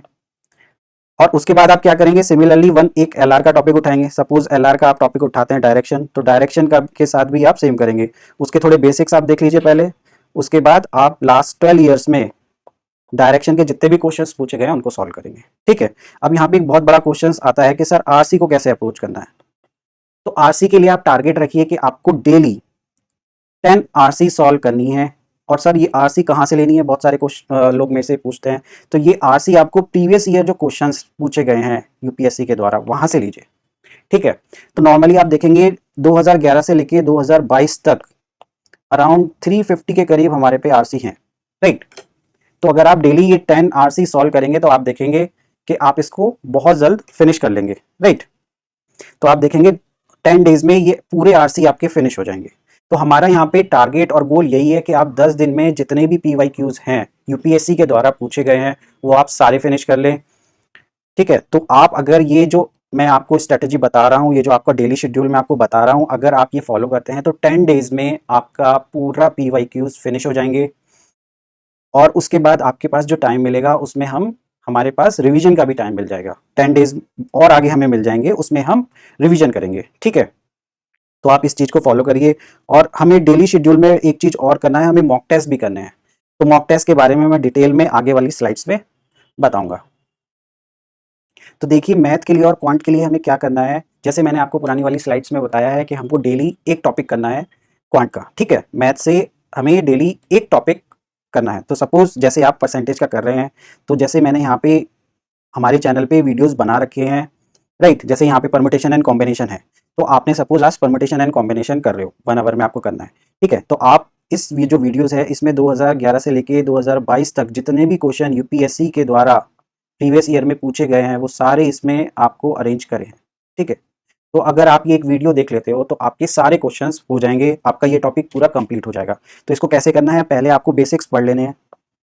और उसके बाद आप क्या करेंगे, सिमिलरली एक एलआर का टॉपिक उठाएंगे। सपोज एलआर का आप टॉपिक उठाते हैं डायरेक्शन, तो डायरेक्शन का के साथ भी आप सेम करेंगे। उसके थोड़े बेसिक्स आप देख लीजिए पहले, उसके बाद आप लास्ट 12 ईयर्स में डायरेक्शन के जितने भी क्वेश्चंस पूछे गए हैं उनको सॉल्व करेंगे, ठीक है। अब यहाँ पे एक बहुत बड़ा क्वेश्चन आता है कि सर आरसी को कैसे अप्रोच करना है। तो आरसी के लिए आप टारगेट रखिए कि आपको डेली 10 आरसी सॉल्व करनी है। और सर ये आरसी कहाँ से लेनी है, बहुत सारे लोग मेरे से पूछते हैं। तो ये आरसी आपको प्रीवियस ईयर जो क्वेश्चंस पूछे गए हैं यूपीएससी के द्वारा वहां से लीजिए, ठीक है। तो नॉर्मली आप देखेंगे 2011 से लेके 2022 तक अराउंड 350 के करीब हमारे पे आरसी हैं, राइट। तो अगर आप डेली ये 10 आरसी सॉल्व करेंगे तो आप देखेंगे कि आप इसको बहुत जल्द फिनिश कर लेंगे, राइट। तो आप देखेंगे 10 डेज में ये पूरे आरसी आपके फिनिश हो जाएंगे। तो हमारा यहाँ पे टारगेट और गोल यही है कि आप 10 दिन में जितने भी पीवाईक्यूज हैं यूपीएससी के द्वारा पूछे गए हैं वो आप सारे फिनिश कर लें, ठीक है। तो आप अगर ये जो मैं आपको स्ट्रेटेजी बता रहा हूँ, ये जो आपका डेली शेड्यूल मैं आपको बता रहा हूँ, अगर आप ये फॉलो करते हैं तो 10 डेज में आपका पूरा पीवाईक्यूज फिनिश हो जाएंगे। और उसके बाद आपके पास जो टाइम मिलेगा उसमें हमारे पास रिवीजन का भी टाइम मिल जाएगा। 10 डेज और आगे हमें मिल जाएंगे, उसमें हम रिवीजन करेंगे, ठीक है। तो आप इस चीज को फॉलो करिए। और हमें डेली शेड्यूल में एक चीज और करना है, हमें मॉक टेस्ट भी करने हैं। तो मॉक टेस्ट के बारे में मैं डिटेल में आगे वाली स्लाइड्स में बताऊंगा। तो देखिए मैथ के लिए और क्वांट के लिए हमें क्या करना है, जैसे मैंने आपको पुरानी वाली स्लाइड्स में बताया है कि हमको डेली एक टॉपिक करना है क्वांट का, ठीक है। मैथ से हमें डेली एक टॉपिक करना है। तो सपोज जैसे आप परसेंटेज का कर रहे हैं, तो जैसे मैंने यहाँ पे हमारे चैनल पे वीडियोस बना रखे हैं, राइट। जैसे यहाँ पे परमुटेशन एंड कॉम्बिनेशन है, तो आपने सपोज आज परमुटेशन एंड कॉम्बिनेशन कर रहे हो, 1 आवर में आपको करना है, ठीक है। तो आप इस जो वीडियोस है इसमें 2011 से लेके 2022 तक जितने भी क्वेश्चन यूपीएससी के द्वारा प्रीवियस ईयर में पूछे गए हैं वो सारे इसमें आपको अरेंज करे हैं, ठीक है। तो अगर आप ये एक वीडियो देख लेते हो तो आपके सारे क्वेश्चंस हो जाएंगे, आपका ये टॉपिक पूरा कंप्लीट हो जाएगा। तो इसको कैसे करना है, पहले आपको बेसिक्स पढ़ लेने हैं,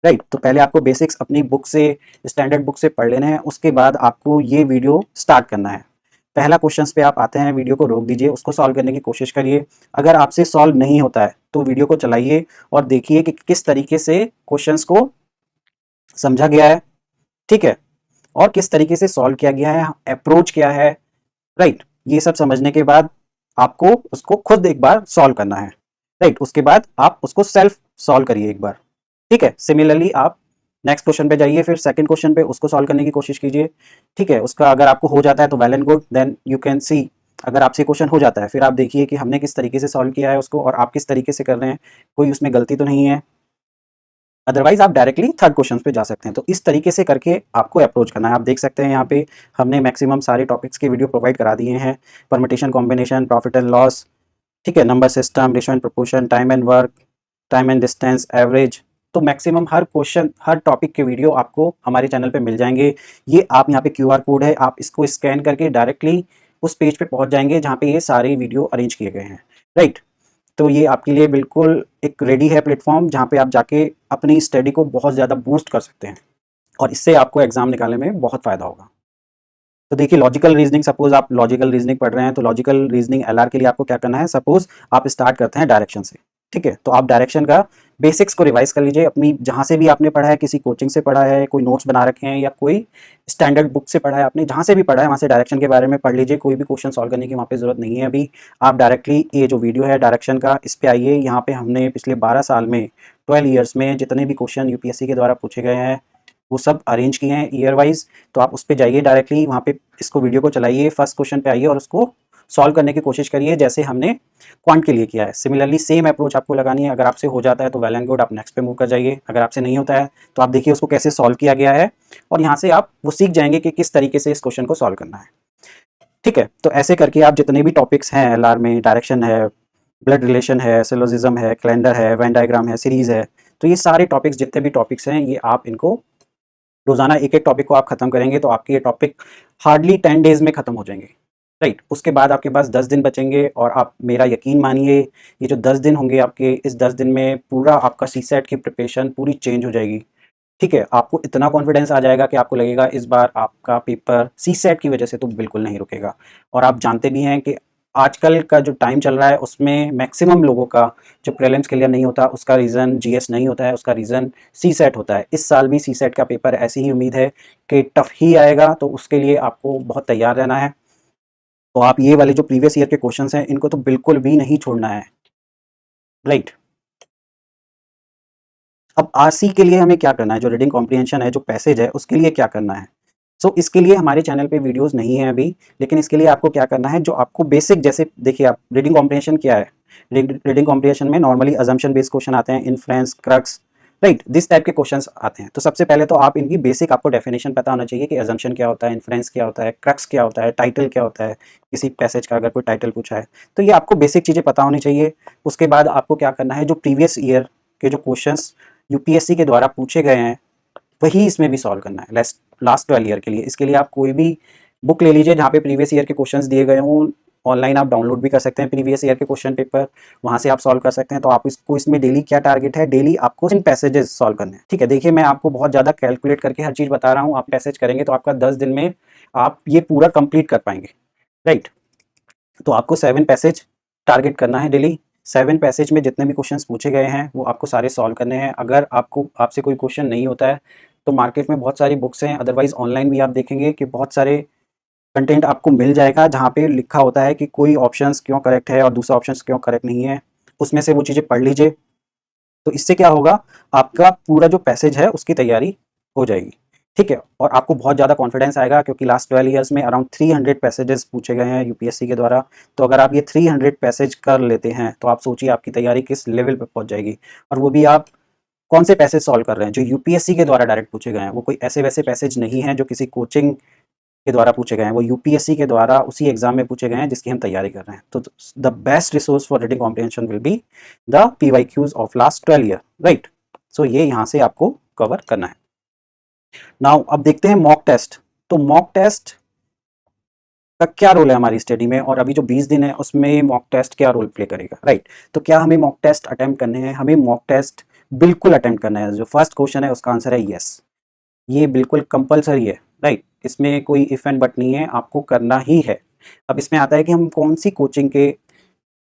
राइट। तो पहले आपको बेसिक्स अपनी बुक से, स्टैंडर्ड बुक से पढ़ लेने हैं, उसके बाद आपको ये वीडियो स्टार्ट करना है। पहला क्वेश्चंस पे आप आते हैं, वीडियो को रोक दीजिए, उसको सॉल्व करने की कोशिश करिए। अगर आपसे सॉल्व नहीं होता है तो वीडियो को चलाइए और देखिए कि किस तरीके से क्वेश्चंस को समझा गया है, ठीक है, और किस तरीके से सॉल्व किया गया है, अप्रोच क्या है, राइट। ये सब समझने के बाद आपको उसको खुद एक बार सॉल्व करना है, राइट। उसके बाद आप उसको सेल्फ सॉल्व करिए एक बार, ठीक है। सिमिलरली आप नेक्स्ट क्वेश्चन पे जाइए, फिर सेकंड क्वेश्चन पे उसको सॉल्व करने की कोशिश कीजिए, ठीक है। उसका अगर आपको हो जाता है तो well and good, then you can see. अगर आपसे क्वेश्चन हो जाता है फिर आप देखिए कि हमने किस तरीके से सॉल्व किया है उसको और आप किस तरीके से कर रहे हैं, कोई उसमें गलती तो नहीं है। अदरवाइज आप डायरेक्टली थर्ड क्वेश्चन पे जा सकते हैं। तो इस तरीके से करके आपको अप्रोच करना है। आप देख सकते हैं यहाँ पे हमने मैक्सिमम सारे टॉपिक्स के वीडियो प्रोवाइड करा दिए हैं, permutation, combination, profit and loss, ठीक है, number system, ratio and proportion, time and work, time and distance, average. तो मैक्सिमम हर क्वेश्चन, हर टॉपिक के वीडियो आपको हमारे चैनल पे मिल जाएंगे। ये आप यहाँ पे क्यूआर कोड है, आप इसको स्कैन करके डायरेक्टली उस पेज पे पहुंच जाएंगे जहाँ पे ये सारे वीडियो अरेंज किए गए हैं, राइट। तो ये आपके लिए बिल्कुल एक रेडी है प्लेटफॉर्म जहाँ पे आप जाके अपनी स्टडी को बहुत ज़्यादा बूस्ट कर सकते हैं और इससे आपको एग्जाम निकालने में बहुत फ़ायदा होगा। तो देखिए लॉजिकल रीजनिंग, सपोज आप लॉजिकल रीजनिंग पढ़ रहे हैं तो लॉजिकल रीजनिंग एलआर के लिए आपको क्या करना है, सपोज आप स्टार्ट करते हैं डायरेक्शन से, ठीक है। तो आप डायरेक्शन का बेसिक्स को रिवाइज कर लीजिए, अपनी जहां से भी आपने पढ़ा है, किसी कोचिंग से पढ़ा है, कोई नोट्स बना रखे हैं या कोई स्टैंडर्ड बुक से पढ़ा है, आपने जहां से भी पढ़ा है वहां से डायरेक्शन के बारे में पढ़ लीजिए। कोई भी क्वेश्चन सॉल्व करने की वहां पे जरूरत नहीं है अभी। आप डायरेक्टली ये जो वीडियो है डायरेक्शन का, इस पे आइए। यहाँ पे हमने पिछले 12 साल में, 12 ईयर्स में जितने भी क्वेश्चन यूपीएससी के द्वारा पूछे गए हैं वो सब अरेंज किए हैं ईयर वाइज। तो आप उस पर जाइए डायरेक्टली, वहाँ पे इसको वीडियो को चलाइए, फर्स्ट क्वेश्चन पे आइए और उसको सॉल्व करने की कोशिश करिए जैसे हमने क्वांट के लिए किया है। सिमिलरली सेम अप्रोच आपको लगानी है। अगर आपसे हो जाता है तो वेल एंड गुड, आप नेक्स्ट पे मूव कर जाइए। अगर आपसे नहीं होता है तो आप देखिए उसको कैसे सॉल्व किया गया है और यहाँ से आप वो सीख जाएंगे कि किस तरीके से इस क्वेश्चन को सॉल्व करना है, ठीक है। तो ऐसे करके आप जितने भी टॉपिक्स हैं एलआर में, डायरेक्शन है, ब्लड रिलेशन है, सिलोजिज्म है, कैलेंडर है, वेन डायग्राम है, सीरीज है, तो ये सारे टॉपिक्स जितने भी टॉपिक्स हैं ये आप इनको रोजाना एक एक टॉपिक को आप खत्म करेंगे तो आपके ये टॉपिक हार्डली 10 डेज में खत्म हो जाएंगे, राइट। उसके बाद आपके पास 10 दिन बचेंगे और आप मेरा यकीन मानिए ये जो 10 दिन होंगे आपके, इस 10 दिन में पूरा आपका सी सेट की प्रिपरेशन पूरी चेंज हो जाएगी, ठीक है। आपको इतना कॉन्फिडेंस आ जाएगा कि आपको लगेगा इस बार आपका पेपर सी सेट की वजह से तो बिल्कुल नहीं रुकेगा। और आप जानते भी हैं कि आजकल का जो टाइम चल रहा है उसमें मैक्सिमम लोगों का जो प्रीलिम्स क्लियर नहीं होता उसका रीज़न जीएस नहीं होता है, उसका रीज़न सी सेट होता है। इस साल भी सी सेट का पेपर ऐसी ही उम्मीद है कि टफ ही आएगा, तो उसके लिए आपको बहुत तैयार रहना है। तो आप ये वाले जो प्रीवियस ईयर के क्वेश्चंस हैं इनको तो बिल्कुल भी नहीं छोड़ना है, राइट। अब आरसी के लिए हमें क्या करना है, जो रीडिंग कॉम्प्रिहेंशन है, जो पैसेज है, उसके लिए क्या करना है। सो इसके लिए हमारे चैनल पे वीडियोस नहीं है अभी, लेकिन इसके लिए आपको क्या करना है, जो आपको बेसिक, जैसे देखिए आप रीडिंग कॉम्प्रिहेंशन क्या है, रीडिंग कॉम्प्रिहेंशन में नॉर्मली अजम्पशन बेस्ड क्वेश्चन आते हैं, inference, crux, right, this type के क्वेश्चंस आते हैं। तो सबसे पहले तो आप इनकी बेसिक आपको डेफिनेशन पता होना चाहिए कि अजम्पशन क्या होता है, इन्फ्रेंस क्या होता है, क्रक्स क्या होता है, टाइटल क्या होता है, किसी पैसेज का अगर कोई टाइटल पूछा है तो ये आपको बेसिक चीज़ें पता होनी चाहिए। उसके बाद आपको क्या करना है, जो प्रीवियस ईयर के जो क्वेश्चंस यूपीएससी के द्वारा पूछे गए हैं वही इसमें भी सॉल्व करना है लास्ट 12 ईयर के लिए। इसके लिए आप कोई भी बुक ले लीजिए जहाँ पे प्रीवियस ईयर के क्वेश्चंस दिए गए हों। ऑनलाइन आप डाउनलोड भी कर सकते हैं प्रीवियस ईयर के क्वेश्चन पेपर, वहाँ से आप सॉल्व कर सकते हैं। तो आप इसको, इसमें डेली क्या टारगेट है, डेली आपको इन पैसेजेस सॉल्व करने हैं, ठीक है। देखिए मैं आपको बहुत ज़्यादा कैलकुलेट करके हर चीज़ बता रहा हूँ। आप पैसेज करेंगे तो आपका 10 दिन में आप ये पूरा कंप्लीट कर पाएंगे, राइट। तो आपको 7 पैसेज टारगेट करना है डेली। 7 पैसेज में जितने भी क्वेश्चंस पूछे गए हैं वो आपको सारे सॉल्व करने हैं। अगर आपसे कोई क्वेश्चन नहीं होता है तो मार्केट में बहुत सारी बुक्स हैं, अदरवाइज ऑनलाइन भी आप देखेंगे कि बहुत सारे कंटेंट आपको मिल जाएगा जहाँ पे लिखा होता है कि कोई ऑप्शंस क्यों करेक्ट है और दूसरा ऑप्शंस क्यों करेक्ट नहीं है। उसमें से वो चीज़ें पढ़ लीजिए, तो इससे क्या होगा, आपका पूरा जो पैसेज है उसकी तैयारी हो जाएगी, ठीक है। और आपको बहुत ज़्यादा कॉन्फिडेंस आएगा क्योंकि लास्ट 12 ईयर्स में अराउंड 300 पैसेजेस पूछे गए हैं यूपीएससी के द्वारा। तो अगर आप ये 300 पैसेज कर लेते हैं तो आप सोचिए आपकी तैयारी किस लेवल पे पहुंच जाएगी, और वो भी आप कौन से पैसेज सॉल्व कर रहे हैं जो यूपीएससी के द्वारा डायरेक्ट पूछे गए हैं, वो कोई ऐसे वैसे पैसेज नहीं है जो किसी कोचिंग के द्वारा पूछे गए हैं, वो यूपीएससी के द्वारा उसी एग्जाम में पूछे गए हैं जिसकी हम तैयारी कर रहे हैं। तो the best resource for reading comprehension will be the PYQs of last 12 year, right. So ये यहाँ से आपको कवर करना है। नाउ अब देखते हैं मॉक टेस्ट। तो मॉक टेस्ट का क्या रोल है हमारी स्टडी में, और अभी जो 20 दिन है उसमें मॉक टेस्ट क्या रोल प्ले करेगा, राइट। तो क्या हमें मॉक टेस्ट अटेम्प्ट करने हैं? हमें मॉक टेस्ट बिल्कुल अटेम्प्ट करना है। जो फर्स्ट क्वेश्चन है उसका आंसर है यस, ये बिल्कुल कंपलसरी है, राइट। इसमें कोई इफ एंड बट नहीं है, आपको करना ही है। अब इसमें आता है कि हम कौन सी कोचिंग के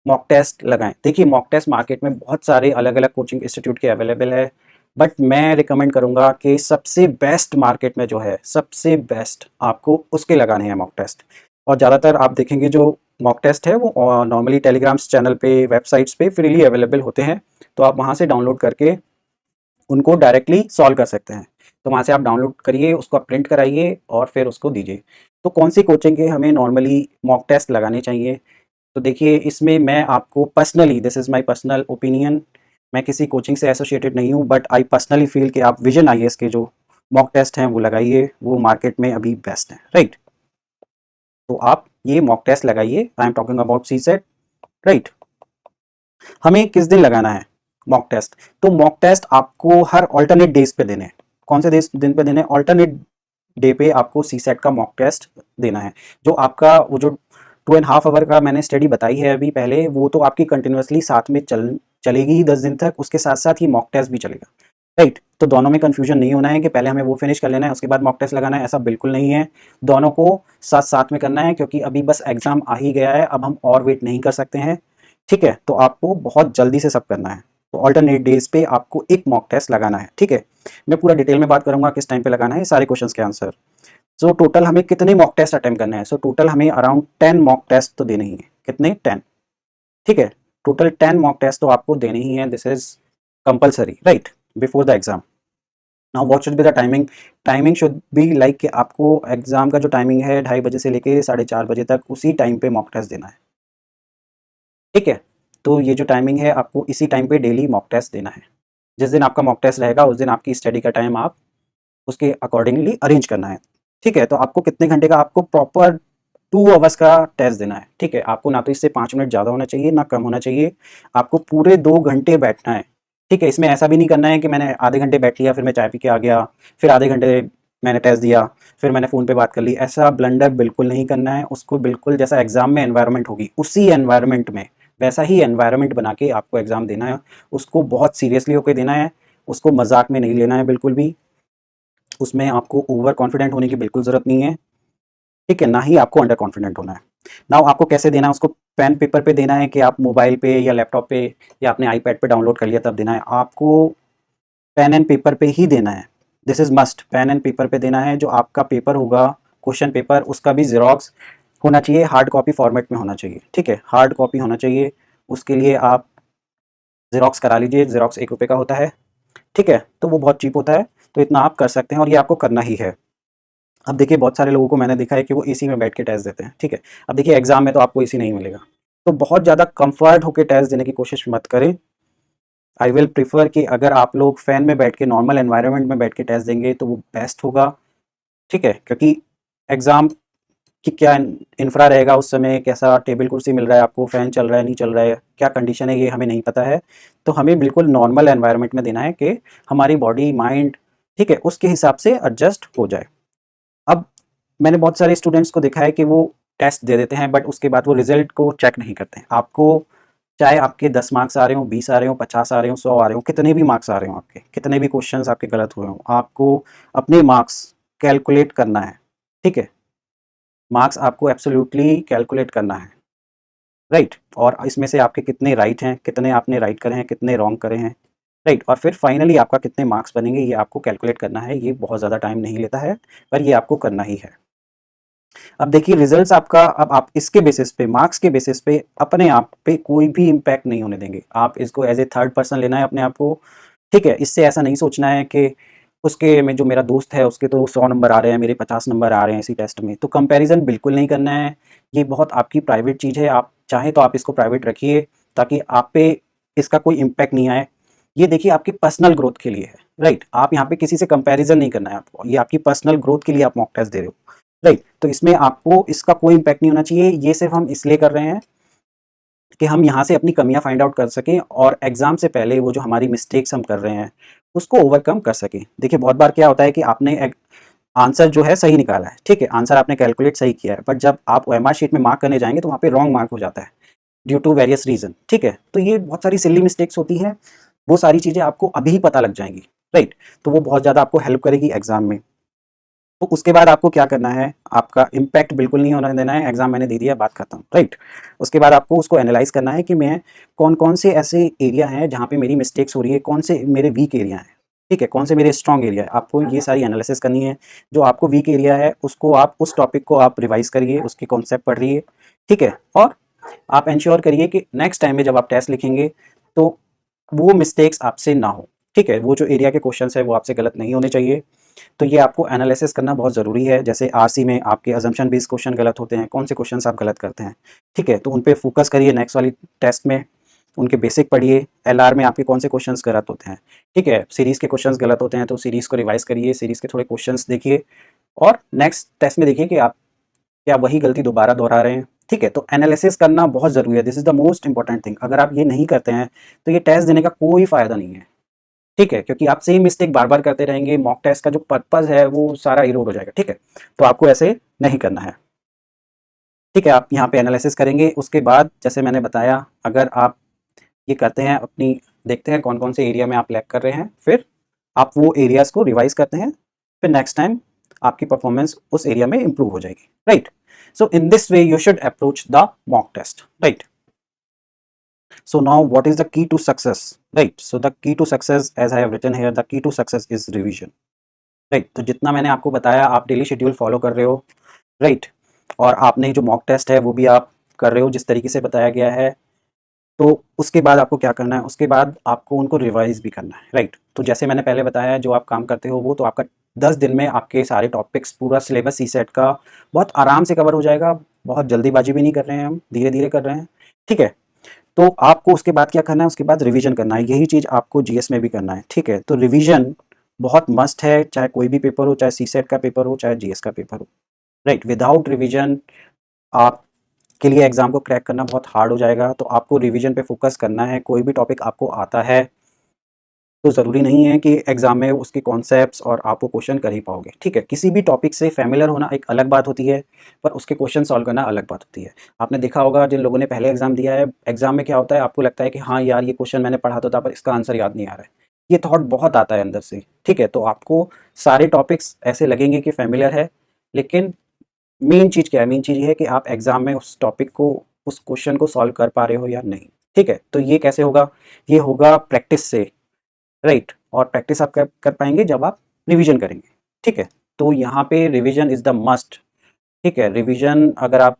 मॉक टेस्ट लगाएं। देखिए मॉक टेस्ट मार्केट में बहुत सारे अलग अलग कोचिंग इंस्टीट्यूट के अवेलेबल है, बट मैं रिकमेंड करूंगा कि सबसे बेस्ट मार्केट में जो है, सबसे बेस्ट आपको उसके लगाने हैं मॉक टेस्ट। और ज़्यादातर आप देखेंगे जो मॉक टेस्ट है वो नॉर्मली टेलीग्राम्स चैनल पे, वेबसाइट्स पे फ्रीली अवेलेबल होते हैं, तो आप वहाँ से डाउनलोड करके उनको डायरेक्टली सॉल्व कर सकते हैं। तो वहाँ से आप डाउनलोड करिए, उसको आप प्रिंट कराइए और फिर उसको दीजिए। तो कौन सी कोचिंग के हमें नॉर्मली मॉक टेस्ट लगाने चाहिए? तो देखिए इसमें मैं आपको personally, this is my personal opinion, मैं किसी कोचिंग से एसोसिएटेड नहीं हूँ, बट आई पर्सनली फील कि आप विजन आईएएस के जो मॉक टेस्ट हैं वो लगाइए, वो मार्केट में अभी बेस्ट हैं, राइट। तो आप ये मॉक टेस्ट लगाइए। I am talking about CSAT, right. हमें किस दिन लगाना है मॉक टेस्ट? तो मॉक टेस्ट आपको हर ऑल्टरनेट डेज पे देने हैं। कौन से दिन पे देने हैं? ऑल्टरनेट डे पे आपको सी सेट का मॉक टेस्ट देना है। जो आपका वो जो 2.5 आवर का मैंने स्टडी बताई है अभी पहले, वो तो आपकी कंटिन्यूसली साथ में चलेगी ही 10 दिन तक, उसके साथ साथ ही मॉक टेस्ट भी चलेगा, राइट। तो दोनों में कंफ्यूजन नहीं होना है कि पहले हमें वो फिनिश कर लेना है उसके बाद मॉक टेस्ट लगाना है, ऐसा बिल्कुल नहीं है। दोनों को साथ साथ में करना है, क्योंकि अभी बस एग्जाम आ ही गया है, अब हम और वेट नहीं कर सकते हैं, ठीक है। तो आपको बहुत जल्दी से सब करना है। तो ऑल्टरनेट डेज पे आपको एक मॉक टेस्ट लगाना है, ठीक है। मैं पूरा डिटेल में बात करूंगा किस टाइम पे लगाना है, सारे क्वेश्चंस के आंसर। सो टोटल हमें कितने मॉक टेस्ट अटेम्प्ट करने हैं? सो टोटल हमें अराउंड 10 मॉक टेस्ट तो देने ही है। कितने? 10, ठीक है। टोटल 10 मॉक टेस्ट तो आपको देने ही है, this is compulsory, right, before the exam. Now what should be the timing? Timing should be like कि आपको एग्जाम का जो टाइमिंग है 2:30 बजे से लेके 4:30 बजे तक, उसी टाइम पे मॉक टेस्ट देना है, ठीक है। तो ये जो टाइमिंग है आपको इसी टाइम पे डेली मॉक टेस्ट देना है। जिस दिन आपका मॉक टेस्ट रहेगा उस दिन आपकी स्टडी का टाइम आप उसके अकॉर्डिंगली अरेंज करना है, ठीक है। तो आपको कितने घंटे का, आपको प्रॉपर 2 आवर्स का टेस्ट देना है, ठीक है। आपको ना तो इससे 5 मिनट ज़्यादा होना चाहिए ना कम होना चाहिए, आपको पूरे 2 घंटे बैठना है, ठीक है। इसमें ऐसा भी नहीं करना है कि मैंने आधे घंटे बैठ लिया, फिर मैं चाय पी के आ गया, फिर आधे घंटे मैंने टेस्ट दिया, फिर मैंने फ़ोन पे बात कर ली। ऐसा ब्लंडर बिल्कुल नहीं करना है। उसको बिल्कुल जैसा एग्जाम में एनवायरनमेंट होगी, उसी एनवायरनमेंट में वैसा ही एनवायरनमेंट बना के आपको एग्जाम देना है। उसको बहुत सीरियसली होकर देना है, उसको मजाक में नहीं लेना है बिल्कुल भी। उसमें आपको ओवर कॉन्फिडेंट होने की बिल्कुल ज़रूरत नहीं है, ठीक है, ना ही आपको अंडर कॉन्फिडेंट होना है। नाउ आपको कैसे देना है उसको? पेन पेपर पे देना है कि आप मोबाइल पे या लैपटॉप पे या अपने आईपैड पे डाउनलोड कर लिया तब देना है? आपको पेन एंड पेपर पे ही देना है, this is must. Pen and paper पे देना है। जो आपका पेपर होगा क्वेश्चन पेपर, उसका भी जेरोक्स होना चाहिए, हार्ड कॉपी फॉर्मेट में होना चाहिए, ठीक है, हार्ड कॉपी होना चाहिए। उसके लिए आप जेरोक्स करा लीजिए, जेरोक्स 1 रुपये का होता है, ठीक है, तो वो बहुत चीप होता है। तो इतना आप कर सकते हैं और ये आपको करना ही है। अब देखिए बहुत सारे लोगों को मैंने देखा है कि वो एसी में बैठ के टेस्ट देते हैं, ठीक है। अब देखिए एग्जाम में तो आपको एसी नहीं मिलेगा, तो बहुत ज़्यादा कंफर्ट होकर टेस्ट देने की कोशिश मत करें। आई विल प्रीफर कि अगर आप लोग फैन में बैठ के, नॉर्मल एनवायरनमेंट में बैठ के टेस्ट देंगे तो वो बेस्ट होगा, ठीक है। क्योंकि एग्जाम कि क्या इंफ्रा रहेगा उस समय, कैसा टेबल कुर्सी मिल रहा है आपको, फैन चल रहा है नहीं चल रहा है, क्या कंडीशन है, ये हमें नहीं पता है। तो हमें बिल्कुल नॉर्मल एनवायरनमेंट में देना है कि हमारी बॉडी माइंड, ठीक है, उसके हिसाब से एडजस्ट हो जाए। अब मैंने बहुत सारे स्टूडेंट्स को देखा है कि वो टेस्ट दे देते हैं बट उसके बाद वो रिजल्ट को चेक नहीं करते हैं। आपको चाहे आपके 10 मार्क्स आ रहे हो, 20 आ रहे हो, 50 आ रहे हो, 100 आ रहे हो, कितने भी मार्क्स आ रहे हो आपके, कितने भी क्वेश्चंस आपके गलत हुए हो, आपको अपने मार्क्स कैलकुलेट करना है, ठीक है। मार्क्स आपको एब्सोल्युटली कैलकुलेट करना है, राइट। और इसमें से आपके कितने राइट हैं, कितने आपने राइट करे हैं, कितने रॉन्ग करे हैं, राइट। और फिर फाइनली आपका कितने मार्क्स बनेंगे ये आपको कैलकुलेट करना है। ये बहुत ज़्यादा टाइम नहीं लेता है, पर ये आपको करना ही है। अब देखिए रिजल्ट्स आपका, अब आप इसके बेसिस पे, मार्क्स के बेसिस पे अपने आप पे कोई भी इम्पैक्ट नहीं होने देंगे। आप इसको एज ए थर्ड पर्सन लेना है अपने आप को, ठीक है। इससे ऐसा नहीं सोचना है कि उसके में जो मेरा दोस्त है उसके तो 100 नंबर आ रहे हैं, मेरे 50 नंबर आ रहे हैं इसी टेस्ट में। तो कंपैरिजन बिल्कुल नहीं करना है। ये बहुत आपकी प्राइवेट चीज़ है, आप चाहें तो आप इसको प्राइवेट रखिए ताकि आप पे इसका कोई इम्पैक्ट नहीं आए। ये देखिए आपकी पर्सनल ग्रोथ के लिए है, राइट। आप यहाँ पे किसी से कंपैरिजन नहीं करना है आपको, ये आपकी पर्सनल ग्रोथ के लिए आप मॉक टेस्ट दे रहे हो, राइट। तो इसमें आपको इसका कोई इम्पैक्ट नहीं होना चाहिए, ये सिर्फ हम इसलिए कर रहे हैं कि हम यहाँ से अपनी कमियां फाइंड आउट कर सकें और एग्जाम से पहले वो जो हमारी मिस्टेक्स हम कर रहे हैं उसको ओवरकम कर सकें। देखिए बहुत बार क्या होता है कि आपने आंसर जो है सही निकाला है, ठीक है, आंसर आपने कैलकुलेट सही किया है, बट जब आप ओएमआर शीट में मार्क करने जाएंगे तो वहाँ पे रॉन्ग मार्क हो जाता है ड्यू टू वेरियस रीजन, ठीक है। तो ये बहुत सारी सिली मिस्टेक्स होती हैं, वो सारी चीज़ें आपको अभी ही पता लग जाएंगी, राइट। तो वो बहुत ज़्यादा आपको हेल्प करेगी एग्जाम में। तो उसके बाद आपको क्या करना है, आपका इम्पैक्ट बिल्कुल नहीं होने देना है, एग्जाम मैंने दे दिया, बात खत्म, राइट। उसके बाद आपको उसको एनालाइज करना है कि मैं कौन कौन से ऐसे एरिया हैं जहाँ पे मेरी मिस्टेक्स हो रही है, कौन से मेरे वीक एरिया हैं, ठीक है, कौन से मेरे स्ट्रॉन्ग एरिया है। आपको ये सारी एनालिसिस करनी है। जो आपको वीक एरिया है उसको आप उस टॉपिक को आप रिवाइज करिए, उसके कॉन्सेप्ट पढ़िए, ठीक है। और आप इंश्योर करिए कि नेक्स्ट टाइम में जब आप टेस्ट लिखेंगे तो वो मिस्टेक्स आपसे ना हो, ठीक है। वो जो एरिया के क्वेश्चन है वो आपसे गलत नहीं होने चाहिए। तो ये आपको एनालिसिस करना बहुत ज़रूरी है। जैसे आरसी में आपके अजम्पशन बेस्ड क्वेश्चन गलत होते हैं, कौन से क्वेश्चन आप गलत करते हैं, ठीक है, तो उन पे फोकस करिए नेक्स्ट वाली टेस्ट में, उनके बेसिक पढ़िए। एलआर में आपके कौन से क्वेश्चंस गलत होते हैं, ठीक है, सीरीज़ के क्वेश्चंस गलत होते हैं तो सीरीज़ को रिवाइज करिए, सीरीज़ के थोड़े क्वेश्चंस देखिए और नेक्स्ट टेस्ट में देखिए कि आप क्या वही गलती दोबारा दोहरा रहे हैं, ठीक है। तो एनालिसिस करना बहुत ज़रूरी है, this is the most important thing. अगर आप ये नहीं करते हैं तो ये टेस्ट देने का कोई फ़ायदा नहीं है, ठीक है, क्योंकि आप सेम मिस्टेक बार बार करते रहेंगे, मॉक टेस्ट का जो पर्पज है वो सारा इरोड हो जाएगा, ठीक है। तो आपको ऐसे नहीं करना है, ठीक है। आप यहाँ पे एनालिसिस करेंगे, उसके बाद जैसे मैंने बताया अगर आप ये करते हैं, अपनी देखते हैं कौन कौन से एरिया में आप लैग कर रहे हैं, फिर आप वो एरियाज को रिवाइज करते हैं, फिर नेक्स्ट टाइम आपकी परफॉर्मेंस उस एरिया में इंप्रूव हो जाएगी, right. So in this way you should approach the mock test, right. So now what is the key to success, right? So the key to success, as I have written here, the key to success is revision, right? तो जितना मैंने आपको बताया आप daily schedule follow कर रहे हो, right, और आपने जो मॉक टेस्ट है वो भी आप कर रहे हो जिस तरीके से बताया गया है। तो उसके बाद आपको क्या करना है, उसके बाद आपको उनको रिवाइज भी करना है, राइट। तो जैसे मैंने पहले बताया जो आप काम करते हो वो तो आपका 10 दिन में आपके सारे टॉपिक्स पूरा सिलेबस सी सेट का बहुत आराम से कवर हो जाएगा। बहुत जल्दीबाजी भी नहीं कर रहे हैं हम, धीरे धीरे कर रहे हैं, ठीक है। तो आपको उसके बाद क्या करना है, उसके बाद रिवीजन करना है, यही चीज़ आपको जीएस में भी करना है, ठीक है। तो रिवीजन बहुत मस्ट है, चाहे कोई भी पेपर हो, चाहे सीसेट का पेपर हो, चाहे जीएस का पेपर हो, राइट। विदाउट रिवीजन आपके लिए एग्जाम को क्रैक करना बहुत हार्ड हो जाएगा। तो आपको रिवीजन पे फोकस करना है। कोई भी टॉपिक आपको आता है तो ज़रूरी नहीं है कि एग्जाम में उसके कॉन्सेप्ट्स और आप वो क्वेश्चन कर ही पाओगे, ठीक है। किसी भी टॉपिक से फैमिलियर होना एक अलग बात होती है, पर उसके क्वेश्चन सॉल्व करना अलग बात होती है। आपने देखा होगा जिन लोगों ने पहले एग्जाम दिया है, एग्जाम में क्या होता है, आपको लगता है कि हाँ यार ये क्वेश्चन मैंने पढ़ा तो था पर इसका आंसर याद नहीं आ रहा है। ये थॉट बहुत आता है अंदर से, ठीक है। तो आपको सारे टॉपिक्स ऐसे लगेंगे कि फैमिलियर है, लेकिन मेन चीज़ क्या है, मेन चीज़ ये है कि आप एग्जाम में उस टॉपिक को, उस क्वेश्चन को सॉल्व कर पा रहे हो या नहीं, ठीक है। तो ये कैसे होगा, ये होगा प्रैक्टिस से, राइट। और प्रैक्टिस आप कर पाएंगे जब आप रिवीजन करेंगे, ठीक है। तो यहाँ पे रिवीजन इज द मस्ट, ठीक है। रिवीजन अगर आप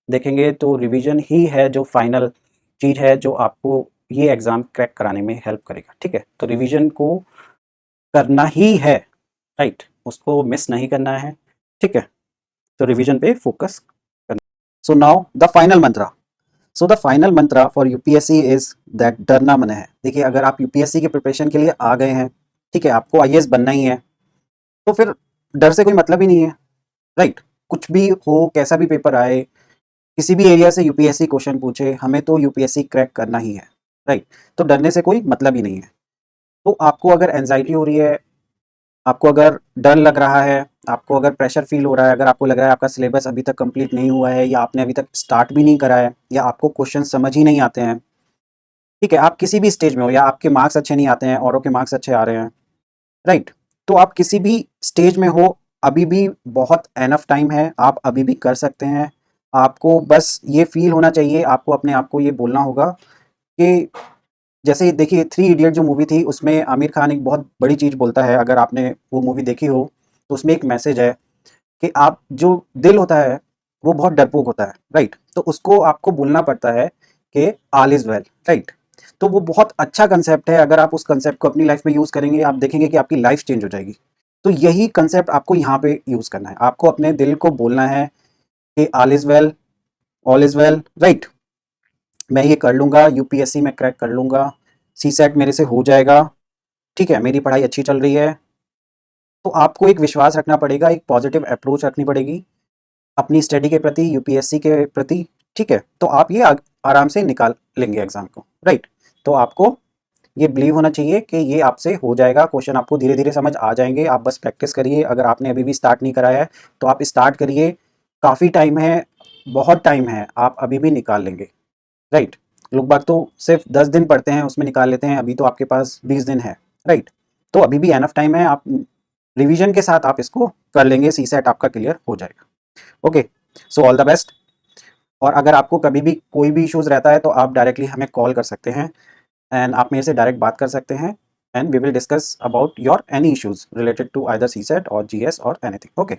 देखेंगे तो रिवीजन ही है जो फाइनल चीज है जो आपको ये एग्जाम क्रैक कराने में हेल्प करेगा, ठीक है। तो रिवीजन को करना ही है, राइट, उसको मिस नहीं करना है, ठीक है। तो रिवीजन पे फोकस करना। So now the final Mantra, so the final Mantra for UPSC is that डरना मन है। देखिए अगर आप यूपीएससी के प्रिपरेशन के लिए आ गए हैं, ठीक है, आपको आईएएस बनना ही है, तो फिर डर से कोई मतलब ही नहीं है, राइट। कुछ भी हो, कैसा भी पेपर आए, किसी भी एरिया से यूपीएससी क्वेश्चन पूछे, हमें तो यूपीएससी क्रैक करना ही है, राइट। तो डरने से कोई मतलब ही नहीं है। तो आपको अगर एंजाइटी हो रही है, आपको अगर डर लग रहा है, आपको अगर प्रेशर फील हो रहा है, अगर आपको लग रहा है आपका सिलेबस अभी तक कंप्लीट नहीं हुआ है या आपने अभी तक स्टार्ट भी नहीं करा है या आपको क्वेश्चन समझ ही नहीं आते हैं, ठीक है, आप किसी भी स्टेज में हो या आपके मार्क्स अच्छे नहीं आते हैं, औरों के मार्क्स अच्छे आ रहे हैं, राइट। तो आप किसी भी स्टेज में हो, अभी भी बहुत एनफ टाइम है, आप अभी भी कर सकते हैं। आपको बस ये फील होना चाहिए, आपको अपने आप को ये बोलना होगा कि जैसे देखिए थ्री इडियट जो मूवी थी उसमें आमिर खान एक बहुत बड़ी चीज़ बोलता है, अगर आपने वो मूवी देखी हो तो उसमें एक मैसेज है कि आप जो दिल होता है वो बहुत डरपोक होता है, राइट। तो उसको आपको बोलना पड़ता है कि ऑल इज वेल, राइट। तो वो बहुत अच्छा कंसेप्ट है, अगर आप उस कंसेप्ट को अपनी लाइफ में यूज़ करेंगे आप देखेंगे कि आपकी लाइफ चेंज हो जाएगी। तो यही कंसेप्ट आपको यहाँ पे यूज़ करना है, आपको अपने दिल को बोलना है कि all is well, all is well, right. मैं ये कर लूँगा, यूपीएससी में क्रैक कर लूँगा, सी सेट मेरे से हो जाएगा, ठीक है, मेरी पढ़ाई अच्छी चल रही है। तो आपको एक विश्वास रखना पड़ेगा, एक पॉजिटिव अप्रोच रखनी पड़ेगी अपनी स्टडी के प्रति, यूपीएससी के प्रति, ठीक है। तो आप ये आराम से निकाल लेंगे एग्जाम को, राइट। तो आपको ये बिलीव होना चाहिए कि ये आपसे हो जाएगा, क्वेश्चन आपको धीरे धीरे समझ आ जाएंगे। आप बस प्रैक्टिस करिए। अगर आपने अभी भी स्टार्ट नहीं कराया है तो आप स्टार्ट करिए, काफ़ी टाइम है, बहुत टाइम है, आप अभी भी निकाल लेंगे, राइट। लोग बाग तो सिर्फ 10 दिन पढ़ते हैं उसमें निकाल लेते हैं, अभी तो आपके पास 20 दिन है, राइट। तो अभी भी एनफ टाइम है, आप रिवीजन के साथ आप इसको कर लेंगे, सी सेट आपका क्लियर हो जाएगा। Okay, so all the best. और अगर आपको कभी भी कोई भी इश्यूज रहता है तो आप डायरेक्टली हमें कॉल कर सकते हैं एंड आप मेरे से डायरेक्ट बात कर सकते हैं and we will discuss about your any issues related to either CSAT और जीएस और एनीथिंग। ओके।